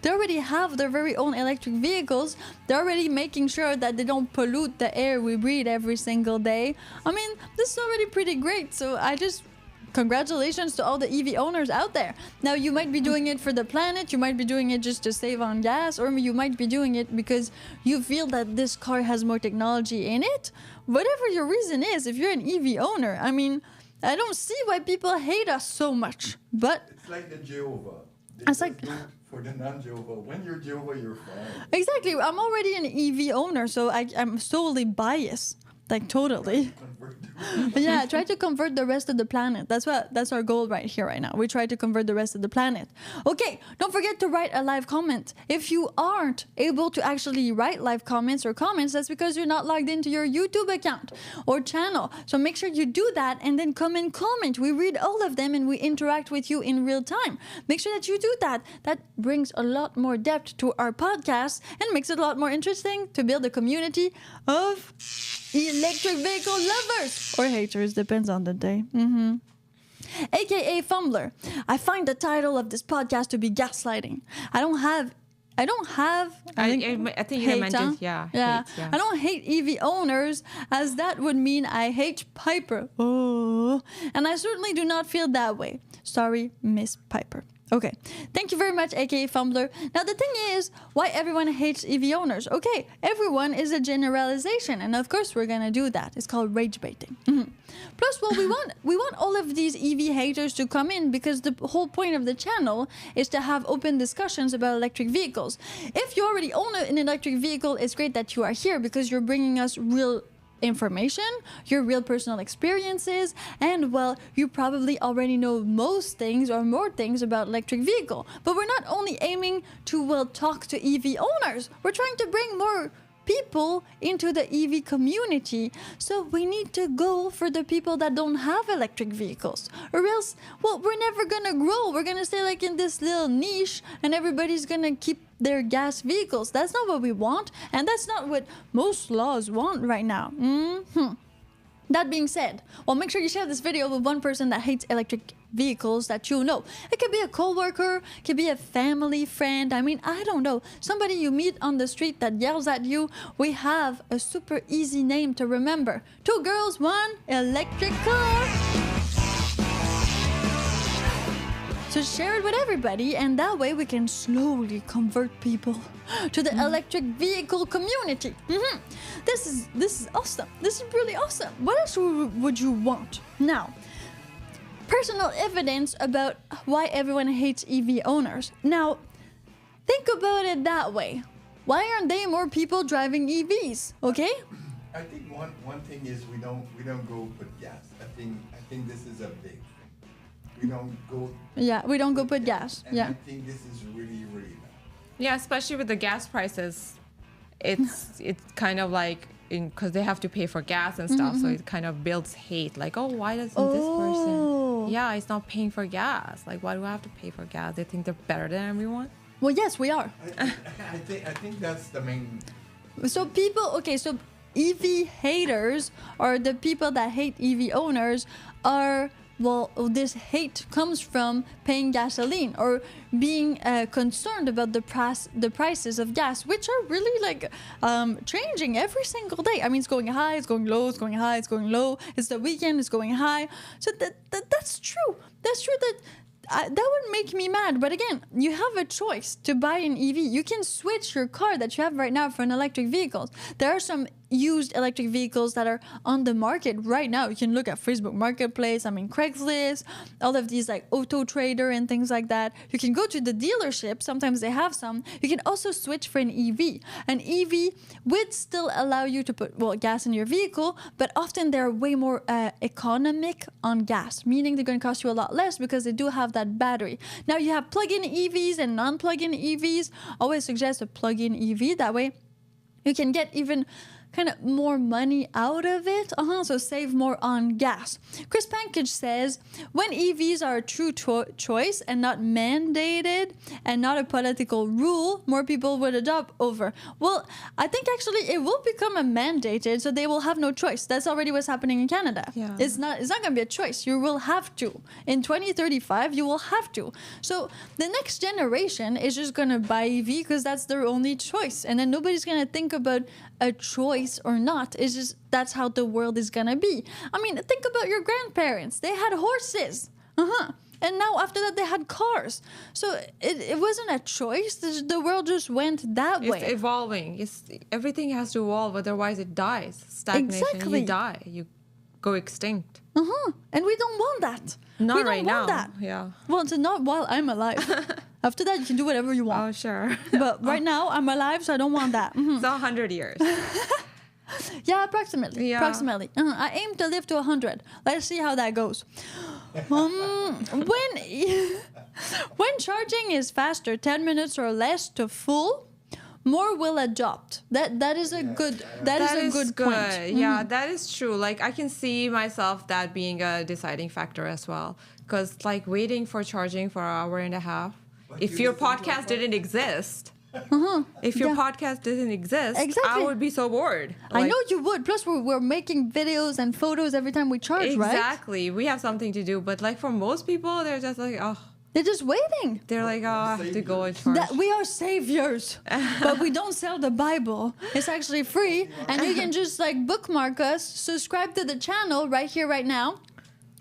They already have their very own electric vehicles. They're already making sure that they don't pollute the air we breathe every single day. I mean, this is already pretty great. So congratulations to all the EV owners out there. Now, you might be doing it for the planet, you might be doing it just to save on gas, or you might be doing it because you feel that this car has more technology in it. Whatever your reason is, if you're an EV owner, I mean, I don't see why people hate us so much. But
it's like the Jehovah.
It's like...
For the non-Jehovah, when you're Jehovah, you're fine.
Exactly. I'm already an EV owner, so I'm solely biased. Like totally. Yeah, try to convert the rest of the planet. That's our goal right here, right now. We try to convert the rest of the planet. Okay, don't forget to write a live comment. If you aren't able to actually write live comments, that's because you're not logged into your YouTube account or channel. So make sure you do that and then come and comment. We read all of them and we interact with you in real time. Make sure that you do that. That brings a lot more depth to our podcast and makes it a lot more interesting to build a community of electric vehicle lovers or haters, depends on the day. AKA Fumbler. I find the title of this podcast to be gaslighting. I think you meant it. Yeah. Hate, yeah. I don't hate EV owners, as that would mean I hate Piper. Oh, and I certainly do not feel that way. Sorry, Miss Piper. Okay, thank you very much, aka Fumbler. Now the thing is, why everyone hates EV owners? Okay, everyone is a generalization, and of course we're gonna do that. It's called rage baiting. Plus, well, we want all of these EV haters to come in because the whole point of the channel is to have open discussions about electric vehicles. If you already own an electric vehicle, it's great that you are here because you're bringing us real information, your real personal experiences, and well, you probably already know most things or more things about electric vehicle. But we're not only aiming to talk to EV owners, we're trying to bring more people into the EV community. So we need to go for the people that don't have electric vehicles, or else, well, we're never gonna grow. We're gonna stay like in this little niche and everybody's gonna keep their gas vehicles. That's not what we want, and that's not what most laws want right now. That being said, well, make sure you share this video with one person that hates electric vehicles that you know. It could be a coworker, it could be a family friend. I mean, I don't know. Somebody you meet on the street that yells at you. We have a super easy name to remember. 2 girls, 1 electric car. So share it with everybody, and that way we can slowly convert people to the electric vehicle community. This is awesome. This is really awesome. What else would you want? Now, personal evidence about why everyone hates EV owners. Now, think about it that way. Why aren't there more people driving EVs? Okay?
I think one thing is we don't go put gas. I think this is a big thing. We don't go.
Yeah, we don't go put gas.
And
Yeah.
I think this is really, really bad.
Yeah, especially with the gas prices, it's kind of like because they have to pay for gas and stuff, so it kind of builds hate. Like, oh, why doesn't this person? Yeah, it's not paying for gas. Like, why do I have to pay for gas? They think they're better than everyone.
Well, yes, we are.
I think that's the main.
So so EV haters, or the people that hate EV owners, are, well, this hate comes from paying gasoline or being concerned about the prices of gas, which are really like changing every single day. I mean, it's going high, it's going low, it's going high, it's going low. It's the weekend, it's going high. So that's true. That's true that would make me mad. But again, you have a choice to buy an EV. You can switch your car that you have right now for an electric vehicle. There are some used electric vehicles that are on the market right now. You can look at Facebook Marketplace, Craigslist, all of these like Auto Trader and things like that. You can go to the dealership. Sometimes they have some. You can also switch for an EV. An EV would still allow you to put, well, gas in your vehicle, but often they're way more economic on gas, meaning they're going to cost you a lot less because they do have that battery. Now you have plug-in EVs and non-plug-in EVs. Always suggest a plug-in EV. That way you can get even kind of more money out of it, so save more on gas. Chris Pankage says, when EVs are a true choice and not mandated and not a political rule, more people would adopt over. Well, I think actually it will become a mandated, so they will have no choice. That's already what's happening in Canada.
Yeah.
It's not going to be a choice. You will have to. In 2035, you will have to. So the next generation is just going to buy EV because that's their only choice. And then nobody's going to think about a choice or not. It's just that's how the world is gonna be. I mean, think about your grandparents. They had horses. And now after that they had cars. So it wasn't a choice. The world just went that way.
It's evolving. Everything has to evolve, otherwise it dies. Stagnation.
Exactly.
You die. You go extinct.
And we don't want that.
Not
we don't
right
want
now.
that.
Yeah.
Well, so not while I'm alive. After that, you can do whatever you want.
Oh, sure.
But right now, I'm alive, so I don't want that.
It's 100 years.
Yeah, approximately.
Yeah.
Approximately. I aim to live to 100. Let's see how that goes. When charging is faster, 10 minutes or less to full, more will adopt. That is a good point.
Yeah, that is true. Like I can see myself that being a deciding factor as well. Because like waiting for charging for an hour and a half. If your podcast didn't exist, if your podcast didn't exist,
Exactly.
I would be so bored.
I know you would. Plus, we're making videos and photos every time we charge, right?
Exactly. We have something to do. But like for most people, they're just like, oh,
They're just waiting.
they're like, oh, I have to go and charge.
That we are saviors, but we don't sell the Bible. It's actually free, and you can just like bookmark us, subscribe to the channel right here, right now.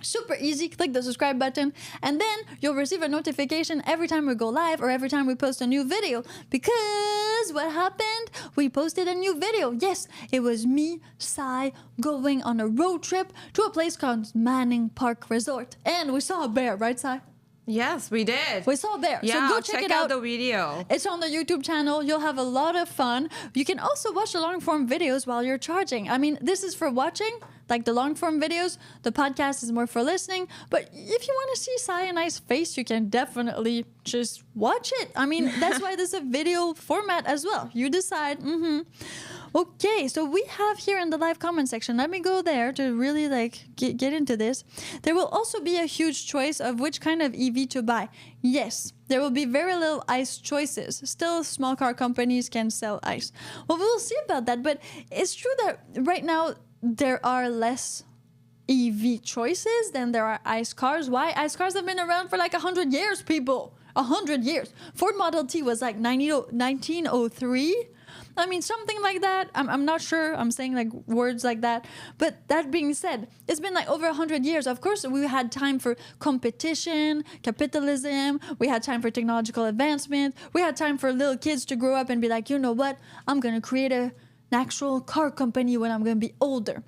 Super easy. Click the subscribe button, and then you'll receive a notification every time we go live or every time we post a new video. Because what happened? We posted a new video. Yes, it was me, Sai, going on a road trip to a place called Manning Park Resort, and we saw a bear, right, Sai?
Yes, we did.
We saw a bear.
Yeah,
So go check it out.
the video.
It's on the YouTube channel. You'll have a lot of fun. You can also watch the long form videos while you're charging. I mean, this is for watching, like the long form videos. The podcast is more for listening. But if you want to see Sai and I's face, you can definitely just watch it. I mean, that's why there's a video format as well. You decide. Okay, so we have here in the live comment section, let me go there to really like get into this. There will also be a huge choice of which kind of EV to buy. Yes, there will be very little ICE choices. Still, small car companies can sell ICE. Well, we'll see about that, but it's true that right now there are less EV choices than there are ICE cars. Why? ICE cars have been around for like 100 years, people. 100 years. Ford Model T was like 1903. I mean, something like that. I'm not sure. I'm saying like words like that. But that being said, it's been like over 100 years. Of course, we had time for competition, capitalism. We had time for technological advancement. We had time for little kids to grow up and be like, you know what? I'm going to create an actual car company when I'm going to be older.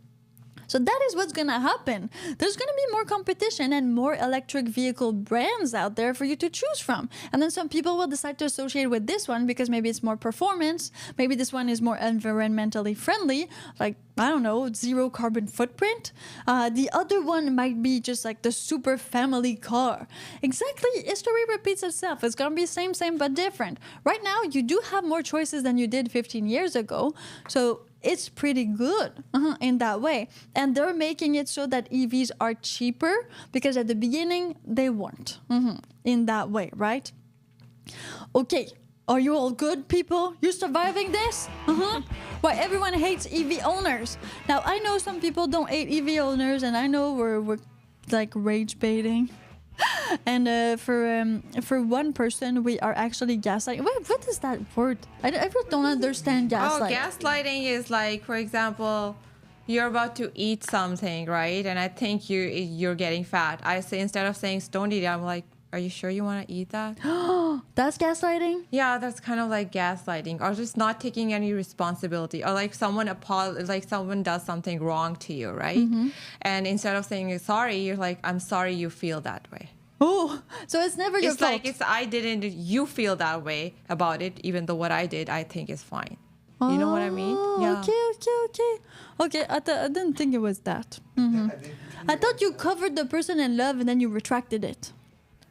So that is what's going to happen. There's going to be more competition and more electric vehicle brands out there for you to choose from. And then some people will decide to associate with this one because maybe it's more performance. Maybe this one is more environmentally friendly, like, I don't know, zero carbon footprint. The other one might be just like the super family car. Exactly. History repeats itself. It's going to be same, but different. Right now, you do have more choices than you did 15 years ago. So it's pretty good in that way. And they're making it so that EVs are cheaper because at the beginning, they weren't in that way, right? Okay. Are you all good, people? You surviving this? Why everyone hates EV owners. Now, I know some people don't hate EV owners, and I know we're like rage baiting. And for one person, we are actually gaslighting. What is that word? I really don't understand gaslighting.
Oh, gaslighting is like, for example, you're about to eat something, right? And I think you're getting fat. I say, instead of saying don't eat it, I'm like, are you sure you want to eat that?
That's gaslighting?
Yeah, that's kind of like gaslighting, or just not taking any responsibility, or like someone does something wrong to you, right? And instead of saying sorry, you're like, I'm sorry you feel that way.
Oh, so it's never your fault.
It's like I didn't, you feel that way about it, even though what I did, I think is fine. You know what I mean? Yeah.
Okay, I didn't think it was that. I thought you covered the person in love and then you retracted it.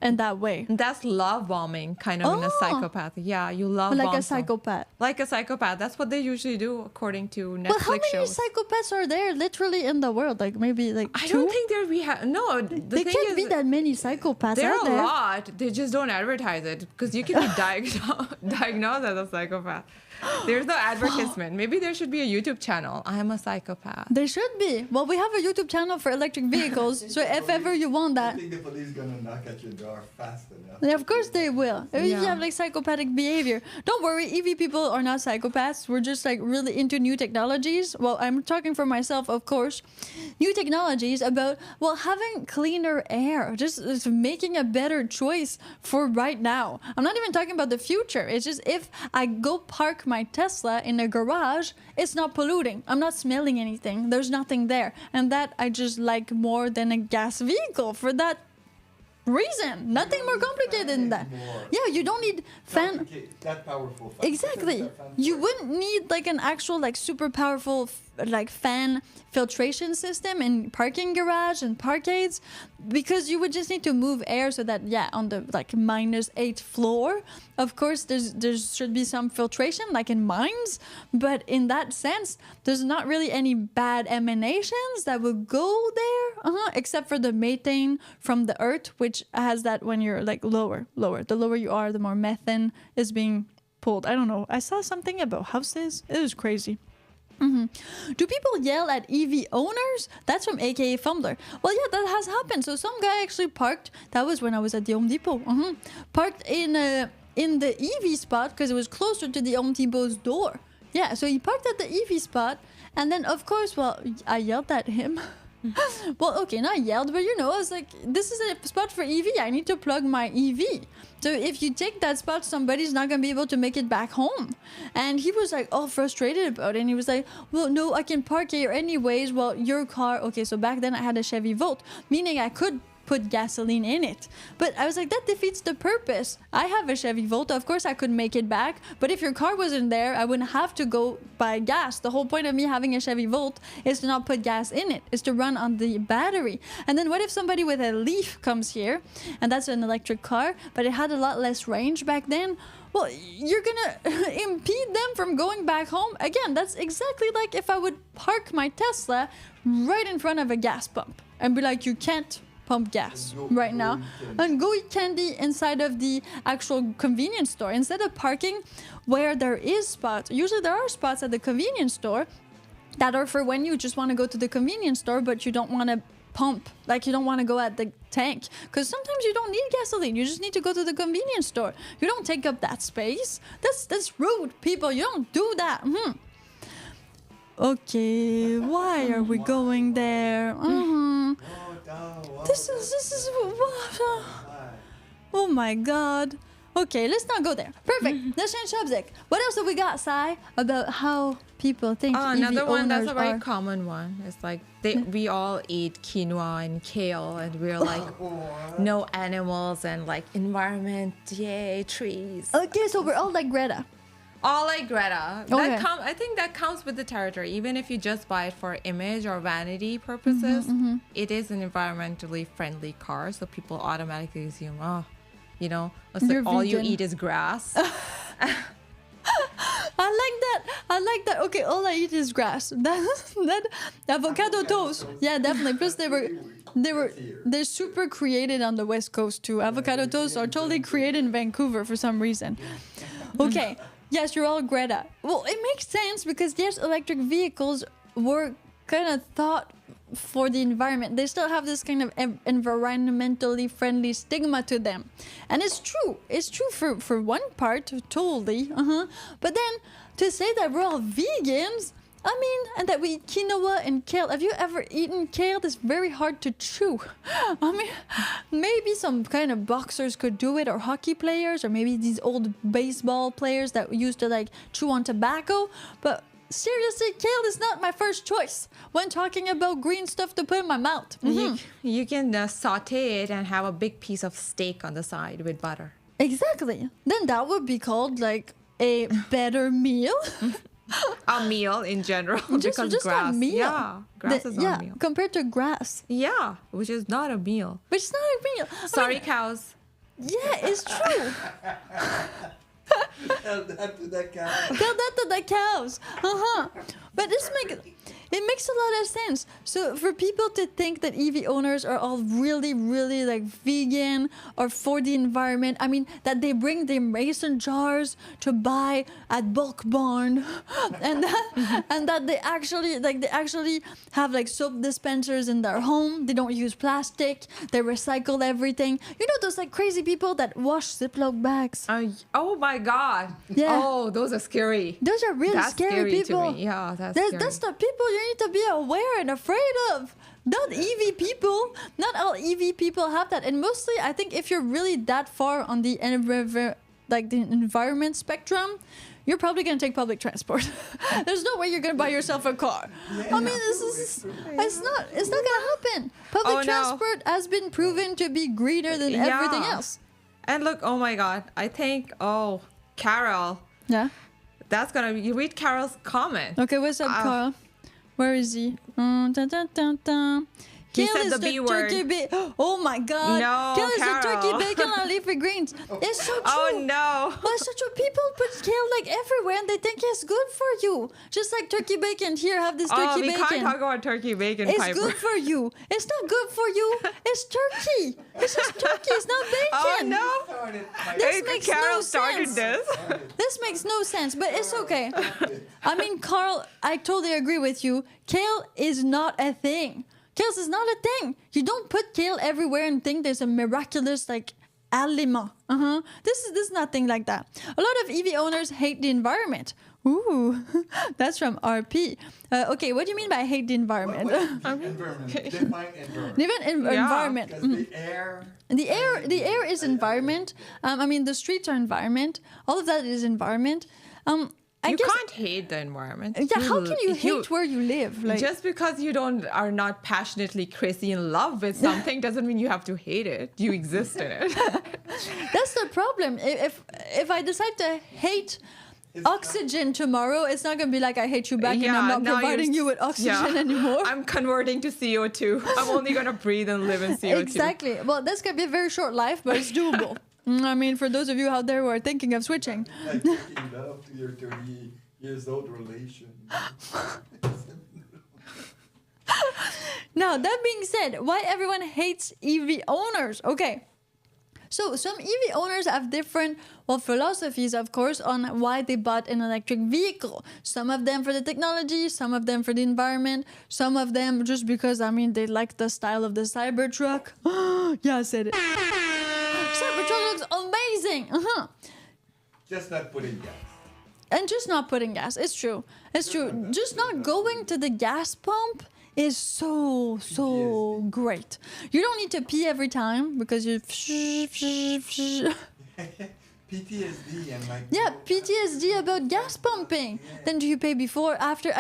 And that way.
That's love bombing, kind of in a psychopath. Yeah, you love
like
bomb
a psychopath.
Like a psychopath. That's what they usually do, according to Netflix
But how many
shows.
psychopaths are there literally in the world? Like maybe like
I
two?
don't think no.
There can't be that many psychopaths
There
out
are
there.
a lot. They just don't advertise it because you can be diagnosed as a psychopath. There's no advertisement. Maybe there should be a YouTube channel. I'm a psychopath.
There should be. Well, we have a YouTube channel for electric vehicles. So if ever you want that.
I think the police are going to knock at your door fast enough.
Yeah, of course they will. If you have like psychopathic behavior. Don't worry, EV people are not psychopaths. We're just like really into new technologies. Well, I'm talking for myself, of course. New technologies about, well, having cleaner air. Just making a better choice for right now. I'm not even talking about the future. It's just if I go park my Tesla in a garage, it's not polluting. I'm not smelling anything. There's nothing there. And that I just like more than a gas vehicle for that reason. Nothing more complicated than that. Yeah, you don't need fan.
That powerful fan.
Exactly. You wouldn't need like an actual like super powerful like fan filtration system in parking garage and parkades, because you would just need to move air so that on the like -8th floor, of course there should be some filtration like in mines, but in that sense there's not really any bad emanations that will go there except for the methane from the earth, which has that when you're like lower. The lower you are, the more methane is being pulled. I don't know. I saw something about houses. It was crazy. Do people yell at EV owners? That's from AKA Fumbler. Well, yeah, that has happened. So some guy actually parked. That was when I was at the Home Depot. Parked in the EV spot because it was closer to the Home Depot's door. Yeah, so he parked at the EV spot, and then of course, well, I yelled at him. Well, okay, not yelled, but I was like, this is a spot for EV. I need to plug my EV. So if you take that spot, somebody's not going to be able to make it back home. And he was like all frustrated about it. And he was like, well, no, I can park here anyways. Well, your car. Okay, so back then I had a Chevy Volt, meaning I could put gasoline in it. But I was like, that defeats the purpose. I have a Chevy Volt. Of course, I could make it back. But if your car wasn't there, I wouldn't have to go buy gas. The whole point of me having a Chevy Volt is to not put gas in it, is to run on the battery. And then what if somebody with a Leaf comes here, and that's an electric car, but it had a lot less range back then? Well, you're gonna impede them from going back home. Again, that's exactly like if I would park my Tesla right in front of a gas pump and be like, you can't pump gas right now, and go eat candy inside of the actual convenience store instead of parking where there is spots. Usually there are spots at the convenience store that are for when you just want to go to the convenience store but you don't want to pump, like you don't want to go at the tank, because sometimes you don't need gasoline. You just need to go to the convenience store. You don't take up that space. That's rude, people. You don't do that. Okay, why are we going there? This is oh my god. Okay, let's not go there. Perfect. Let's change subject. What else have we got, Sai, about how people think EV
another one that's
owners
a very
are?
common one. It's like we all eat quinoa and kale, and we're like, no animals and like environment, yay, trees.
Okay, so we're all like Greta.
All like Greta.
Okay.
I think that comes with the territory. Even if you just buy it for image or vanity purposes, it is an environmentally friendly car. So people automatically assume, oh, you know, it's like all you eat is grass.
I like that. Okay, all I eat is grass. That avocado toast. Yeah, definitely. Plus they're super created on the West Coast too. Avocado toasts are totally created in Vancouver for some reason. Okay. Yes, you're all Greta. Well, it makes sense because yes, electric vehicles were kind of thought for the environment. They still have this kind of environmentally friendly stigma to them. And it's true. It's true for one part, totally. But then to say that we're all vegans, I mean, and that we eat quinoa and kale. Have you ever eaten kale? It's very hard to chew. I mean, maybe some kind of boxers could do it, or hockey players, or maybe these old baseball players that used to like chew on tobacco. But seriously, kale is not my first choice when talking about green stuff to put in my mouth.
You can saute it and have a big piece of steak on the side with butter.
Exactly. Then that would be called like a better meal.
A meal in general.
Just
grass.
a meal.
Yeah, grass is not a meal.
Compared to grass.
Yeah, which is not a meal.
Which is not a meal.
Sorry, cows.
Yeah, it's true.
Tell that to the cow.
Tell that to the cows. But it makes a lot of sense. So for people to think that EV owners are all really, really like vegan or for the environment, I mean that they bring their mason jars to buy at Bulk Barn, and that they actually have like soap dispensers in their home. They don't use plastic. They recycle everything. You know those like crazy people that wash Ziploc bags.
Oh my God.
Yeah.
Oh, those are scary.
Those are really
That's
scary people.
to me. Yeah, that's scary.
That's the people you need to be aware and afraid of. Not EV people. Not all EV people have that. And mostly, I think if you're really that far on the environment spectrum, you're probably going to take public transport. There's no way you're going to buy yourself a car.
Yeah,
I mean, it's not going to happen. Public transport has been proven to be greener than everything else.
And look, oh my God, I think, Carol.
Yeah.
That's gonna be, you read Carol's comment.
Okay, what's up, Carl? Where is he? Dun, dun, dun, dun.
He
Kale
said
is
the B word.
Oh my God!
No,
Kale is the
Carol.
turkey bacon on leafy greens. It's so true.
Oh no!
But it's so true. People put kale like everywhere, and they think it's good for you. Just like turkey bacon. Here, have this turkey bacon.
We can't talk about turkey bacon.
It's
Piper.
good for you. It's not good for you. It's turkey. It's just turkey. It's not bacon.
Oh no!
This makes
Carol
no
started
sense.
this.
This makes no sense, but it's okay. I mean, Carl, I totally agree with you. Kale is not a thing. Kale is not a thing. You don't put kale everywhere and think there's a miraculous like aliment. This is nothing like that. A lot of EV owners hate the environment. Ooh, that's from RP. Okay, what do you mean by hate the environment?
Environment. Define environment.
Environment.
Because the air.
The air is environment. I mean, the streets are environment. All of that is environment.
You can't hate the environment.
Yeah, how can you hate where you live? Like,
just because you are not passionately crazy in love with something doesn't mean you have to hate it. You exist in it.
that's the problem. If I decide to hate oxygen tomorrow, it's not gonna be like I hate you back and I'm not providing you with oxygen anymore.
I'm converting to CO2. I'm only gonna breathe and live in CO2.
Exactly. Well, that's gonna be a very short life, but it's doable. I mean, for those of you out there who are thinking of switching.
Like making love to your 30 years old relation.
Now, that being said, why everyone hates EV owners? Okay. So some EV owners have different, philosophies, of course, on why they bought an electric vehicle. Some of them for the technology, some of them for the environment, some of them just because, they like the style of the Cybertruck. Yeah, I said it. Cybertruck looks amazing.
Just not putting gas.
And just not putting gas. It's true. It's true. Just not going to the gas pump is so great. You don't need to pee every time because you
PTSD and like
PTSD about gas pumping. Then do you pay before, after?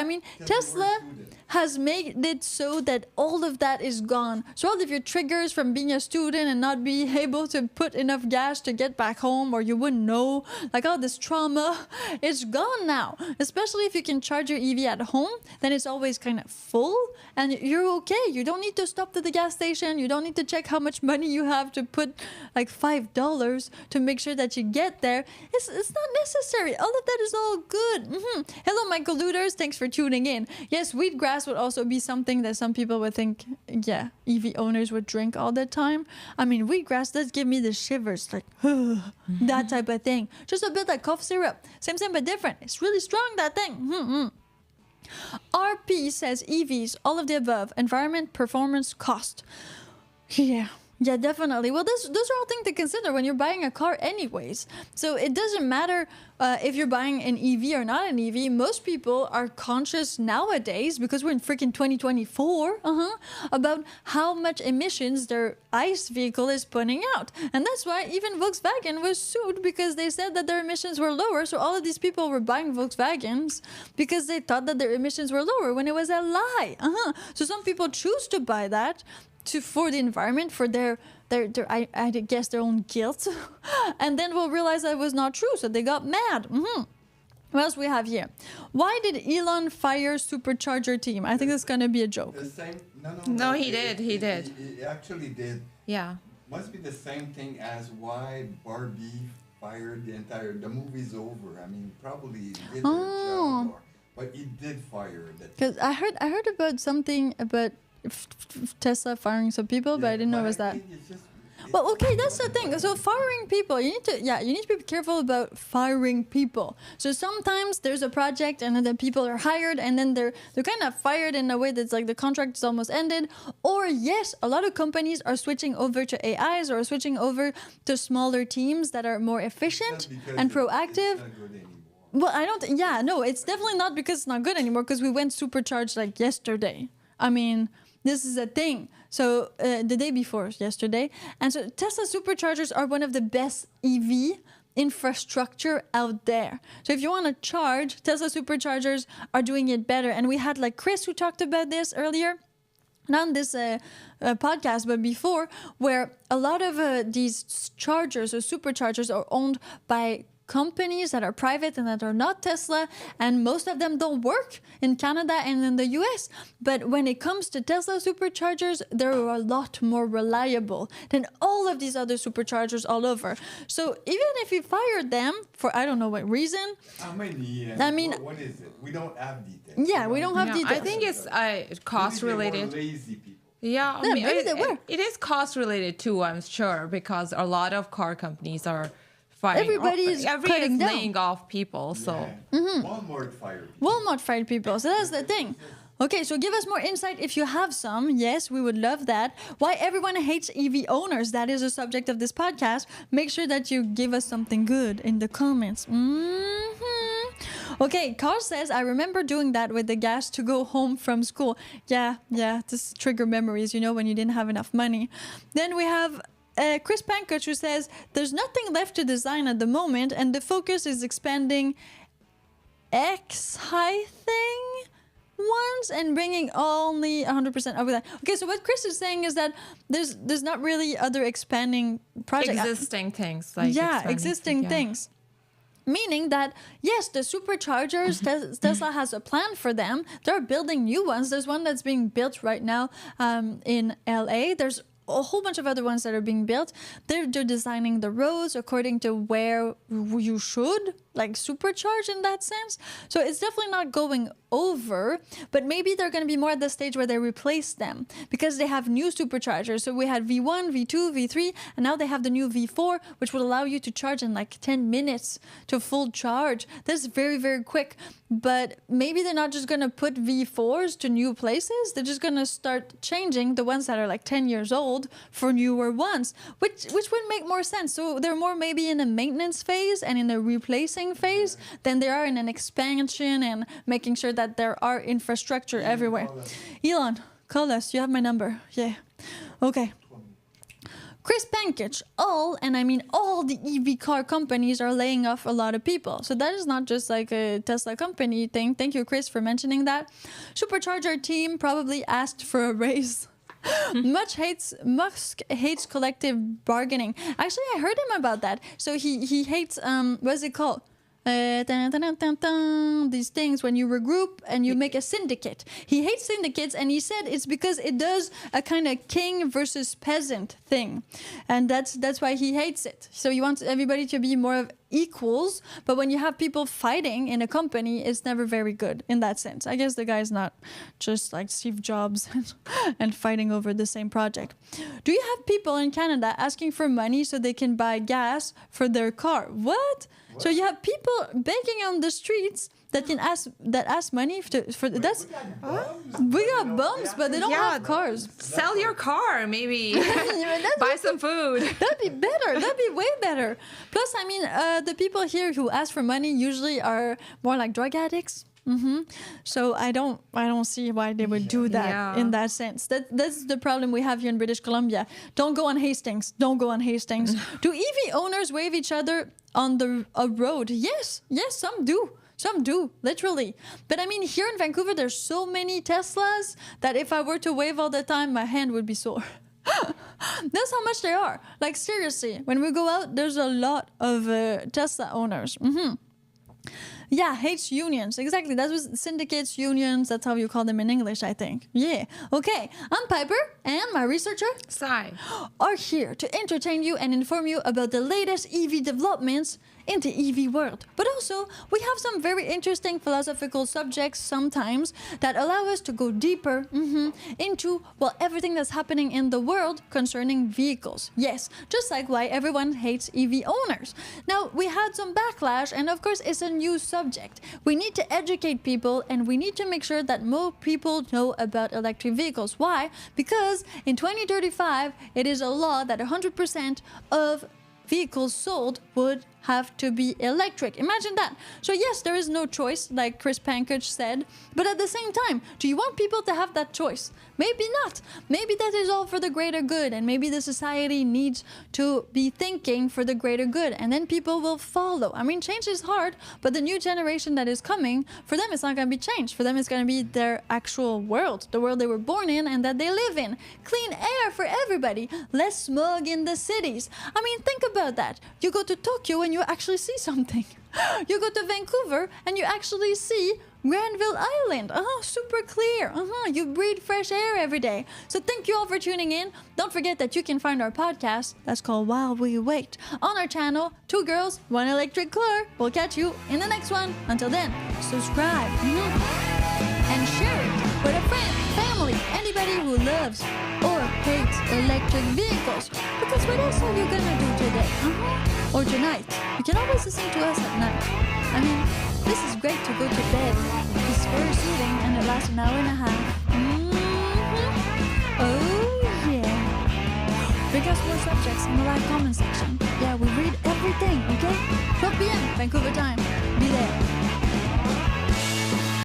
Tesla has made it so that all of that is gone. So all of your triggers from being a student and not being able to put enough gas to get back home, or you wouldn't know, like all this trauma, it's gone now. Especially if you can charge your EV at home, then it's always kind of full and you're okay. You don't need to stop to the gas station. You don't need to check how much money you have to put, like $5 to make sure that you get there. It's not necessary. All of that is all good. Hello, Michael Luders. Thanks for tuning in. Yes, wheatgrass would also be something that some people would think, EV owners would drink all the time. Wheatgrass does give me the shivers, like, that type of thing. Just a bit like cough syrup. Same but different. It's really strong, that thing. RP says EVs, all of the above, environment, performance, cost. Yeah, definitely. Well, those are all things to consider when you're buying a car anyways. So it doesn't matter if you're buying an EV or not an EV. Most people are conscious nowadays, because we're in freaking 2024, about how much emissions their ICE vehicle is putting out. And that's why even Volkswagen was sued, because they said that their emissions were lower. So all of these people were buying Volkswagens because they thought that their emissions were lower, when it was a lie. So some people choose to buy that for the environment, for their I guess their own guilt, and then we'll realize that it was not true, so they got mad. What else we have here? Why did Elon fire supercharger team? I think that's gonna be a joke.
The same?
No, he did.
He actually did.
Yeah.
Must be the same thing as why Barbie fired the movie's over. Probably he did their job, but he did fire that.
Because I heard about something about Tesla firing some people, but I didn't know it was that. Well, okay, that's the thing. So firing people, you need to be careful about firing people. So sometimes there's a project and then people are hired and then they're kind of fired in a way that's like the contract is almost ended. Or yes, a lot of companies are switching over to AIs or switching over to smaller teams that are more efficient and proactive. Well, I don't. No, it's definitely not because it's not good anymore. Because we went supercharged like yesterday. This is a thing. So the day before yesterday. And so Tesla superchargers are one of the best EV infrastructure out there. So if you want to charge, Tesla superchargers are doing it better. And we had like Chris who talked about this earlier. Not on this podcast, but before, where a lot of these chargers or superchargers are owned by companies that are private and that are not Tesla, and most of them don't work in Canada and in the US. But when it comes to Tesla superchargers, they're a lot more reliable than all of these other superchargers all over. So even if you fired them for I don't know what reason,
how many? What is it? We don't have details.
Yeah, we don't have details.
I think it's cost related.
Lazy people.
Yeah,
maybe they were.
It is cost related too, I'm sure, because a lot of car companies are firing.
Everybody is cutting down.
Laying off people, so.
Walmart fired people.
Walmart fired people, so that's the thing. Okay, so give us more insight if you have some. Yes, we would love that. Why everyone hates EV owners, that is the subject of this podcast. Make sure that you give us something good in the comments. Okay, Carl says, I remember doing that with the gas to go home from school. Yeah, this trigger memories, when you didn't have enough money. Then we have Chris Pankach, who says, there's nothing left to design at the moment, and the focus is expanding X-high thing ones and bringing only 100% over that. Okay, so what Chris is saying is that there's not really other expanding projects.
Existing things.
Existing things. Meaning that, yes, the superchargers, Tesla has a plan for them. They're building new ones. There's one that's being built right now in LA. There's a whole bunch of other ones that are being built. They're designing the roads according to where you should like supercharged in that sense. So it's definitely not going over, but maybe they're going to be more at the stage where they replace them because they have new superchargers. So we had V1, V2, V3, and now they have the new V4, which will allow you to charge in like 10 minutes to full charge. That's very, very quick. But maybe they're not just going to put V4s to new places. They're just going to start changing the ones that are like 10 years old for newer ones, which would make more sense. So they're more maybe in a maintenance phase and in a replacing phase than they are in an expansion and making sure that there are infrastructure everywhere. Elon, call us. You have my number. Yeah. Okay. Chris Pankage, all the EV car companies are laying off a lot of people. So that is not just like a Tesla company thing. Thank you, Chris, for mentioning that. Supercharger team probably asked for a raise. Musk hates collective bargaining. Actually, I heard him about that. So he hates, what's it called? These things when you regroup and you make a syndicate. He hates syndicates, and he said it's because it does a kind of king versus peasant thing, and that's why he hates it. So he wants everybody to be more of equals, but when you have people fighting in a company, it's never very good in that sense. I guess the guy's not just like Steve Jobs and fighting over the same project. Do you have people in Canada asking for money so they can buy gas for their car? What? So you have people begging on the streets that ask money for that's. We got bums, but they don't have cars.
Sell your car, maybe. Buy some food.
That'd be better. That'd be way better. Plus, I mean, the people here who ask for money usually are more like drug addicts. So I don't see why they would do that in that sense. That's the problem we have here in British Columbia. Don't go on Hastings. Don't go on Hastings. Do EV owners wave each other on a road? Yes, some do. Some do, literally. But I mean, here in Vancouver, there's so many Teslas that if I were to wave all the time, my hand would be sore. That's how much they are. Like, seriously, when we go out, there's a lot of Tesla owners. Yeah, hates unions. Exactly. That was syndicates, unions. That's how you call them in English, I think. Yeah. Okay. I'm Piper, and my researcher,
Sai,
are here to entertain you and inform you about the latest EV developments in the EV world. But also, we have some very interesting philosophical subjects sometimes that allow us to go deeper into, well, everything that's happening in the world concerning vehicles. Yes, just like why everyone hates EV owners. Now, we had some backlash, and of course, it's a new subject. We need to educate people, and we need to make sure that more people know about electric vehicles. Why? Because in 2035, it is a law that 100% of vehicles sold would have to be electric. Imagine that. So yes, there is no choice, like Chris Pankage said, but at the same time, do you want people to have that choice? Maybe not. Maybe that is all for the greater good, and maybe the society needs to be thinking for the greater good, and then people will follow. I mean, change is hard, but the new generation that is coming, for them it's not going to be change. For them it's going to be their actual world, the world they were born in and that they live in. Clean air for everybody, less smog in the cities. I mean, think about that. You go to Tokyo and you actually see something. You go to Vancouver and you actually see Granville Island. Super clear. You breathe fresh air every day. So thank you all for tuning in. Don't forget that you can find our podcast, that's called While We Wait, on our channel, 2 Girls, 1 Electric Car. We'll catch you in the next one. Until then, subscribe and share it with a friend, family, anybody who loves or hates electric vehicles. Because what else are you gonna do today? Or tonight? You can always listen to us at night. I mean, this is great to go to bed. It's very soothing and it lasts an hour and a half. Oh yeah. Bring us more subjects in the live comment section. Yeah, we read everything, okay? 12 p.m. Vancouver time. Be there.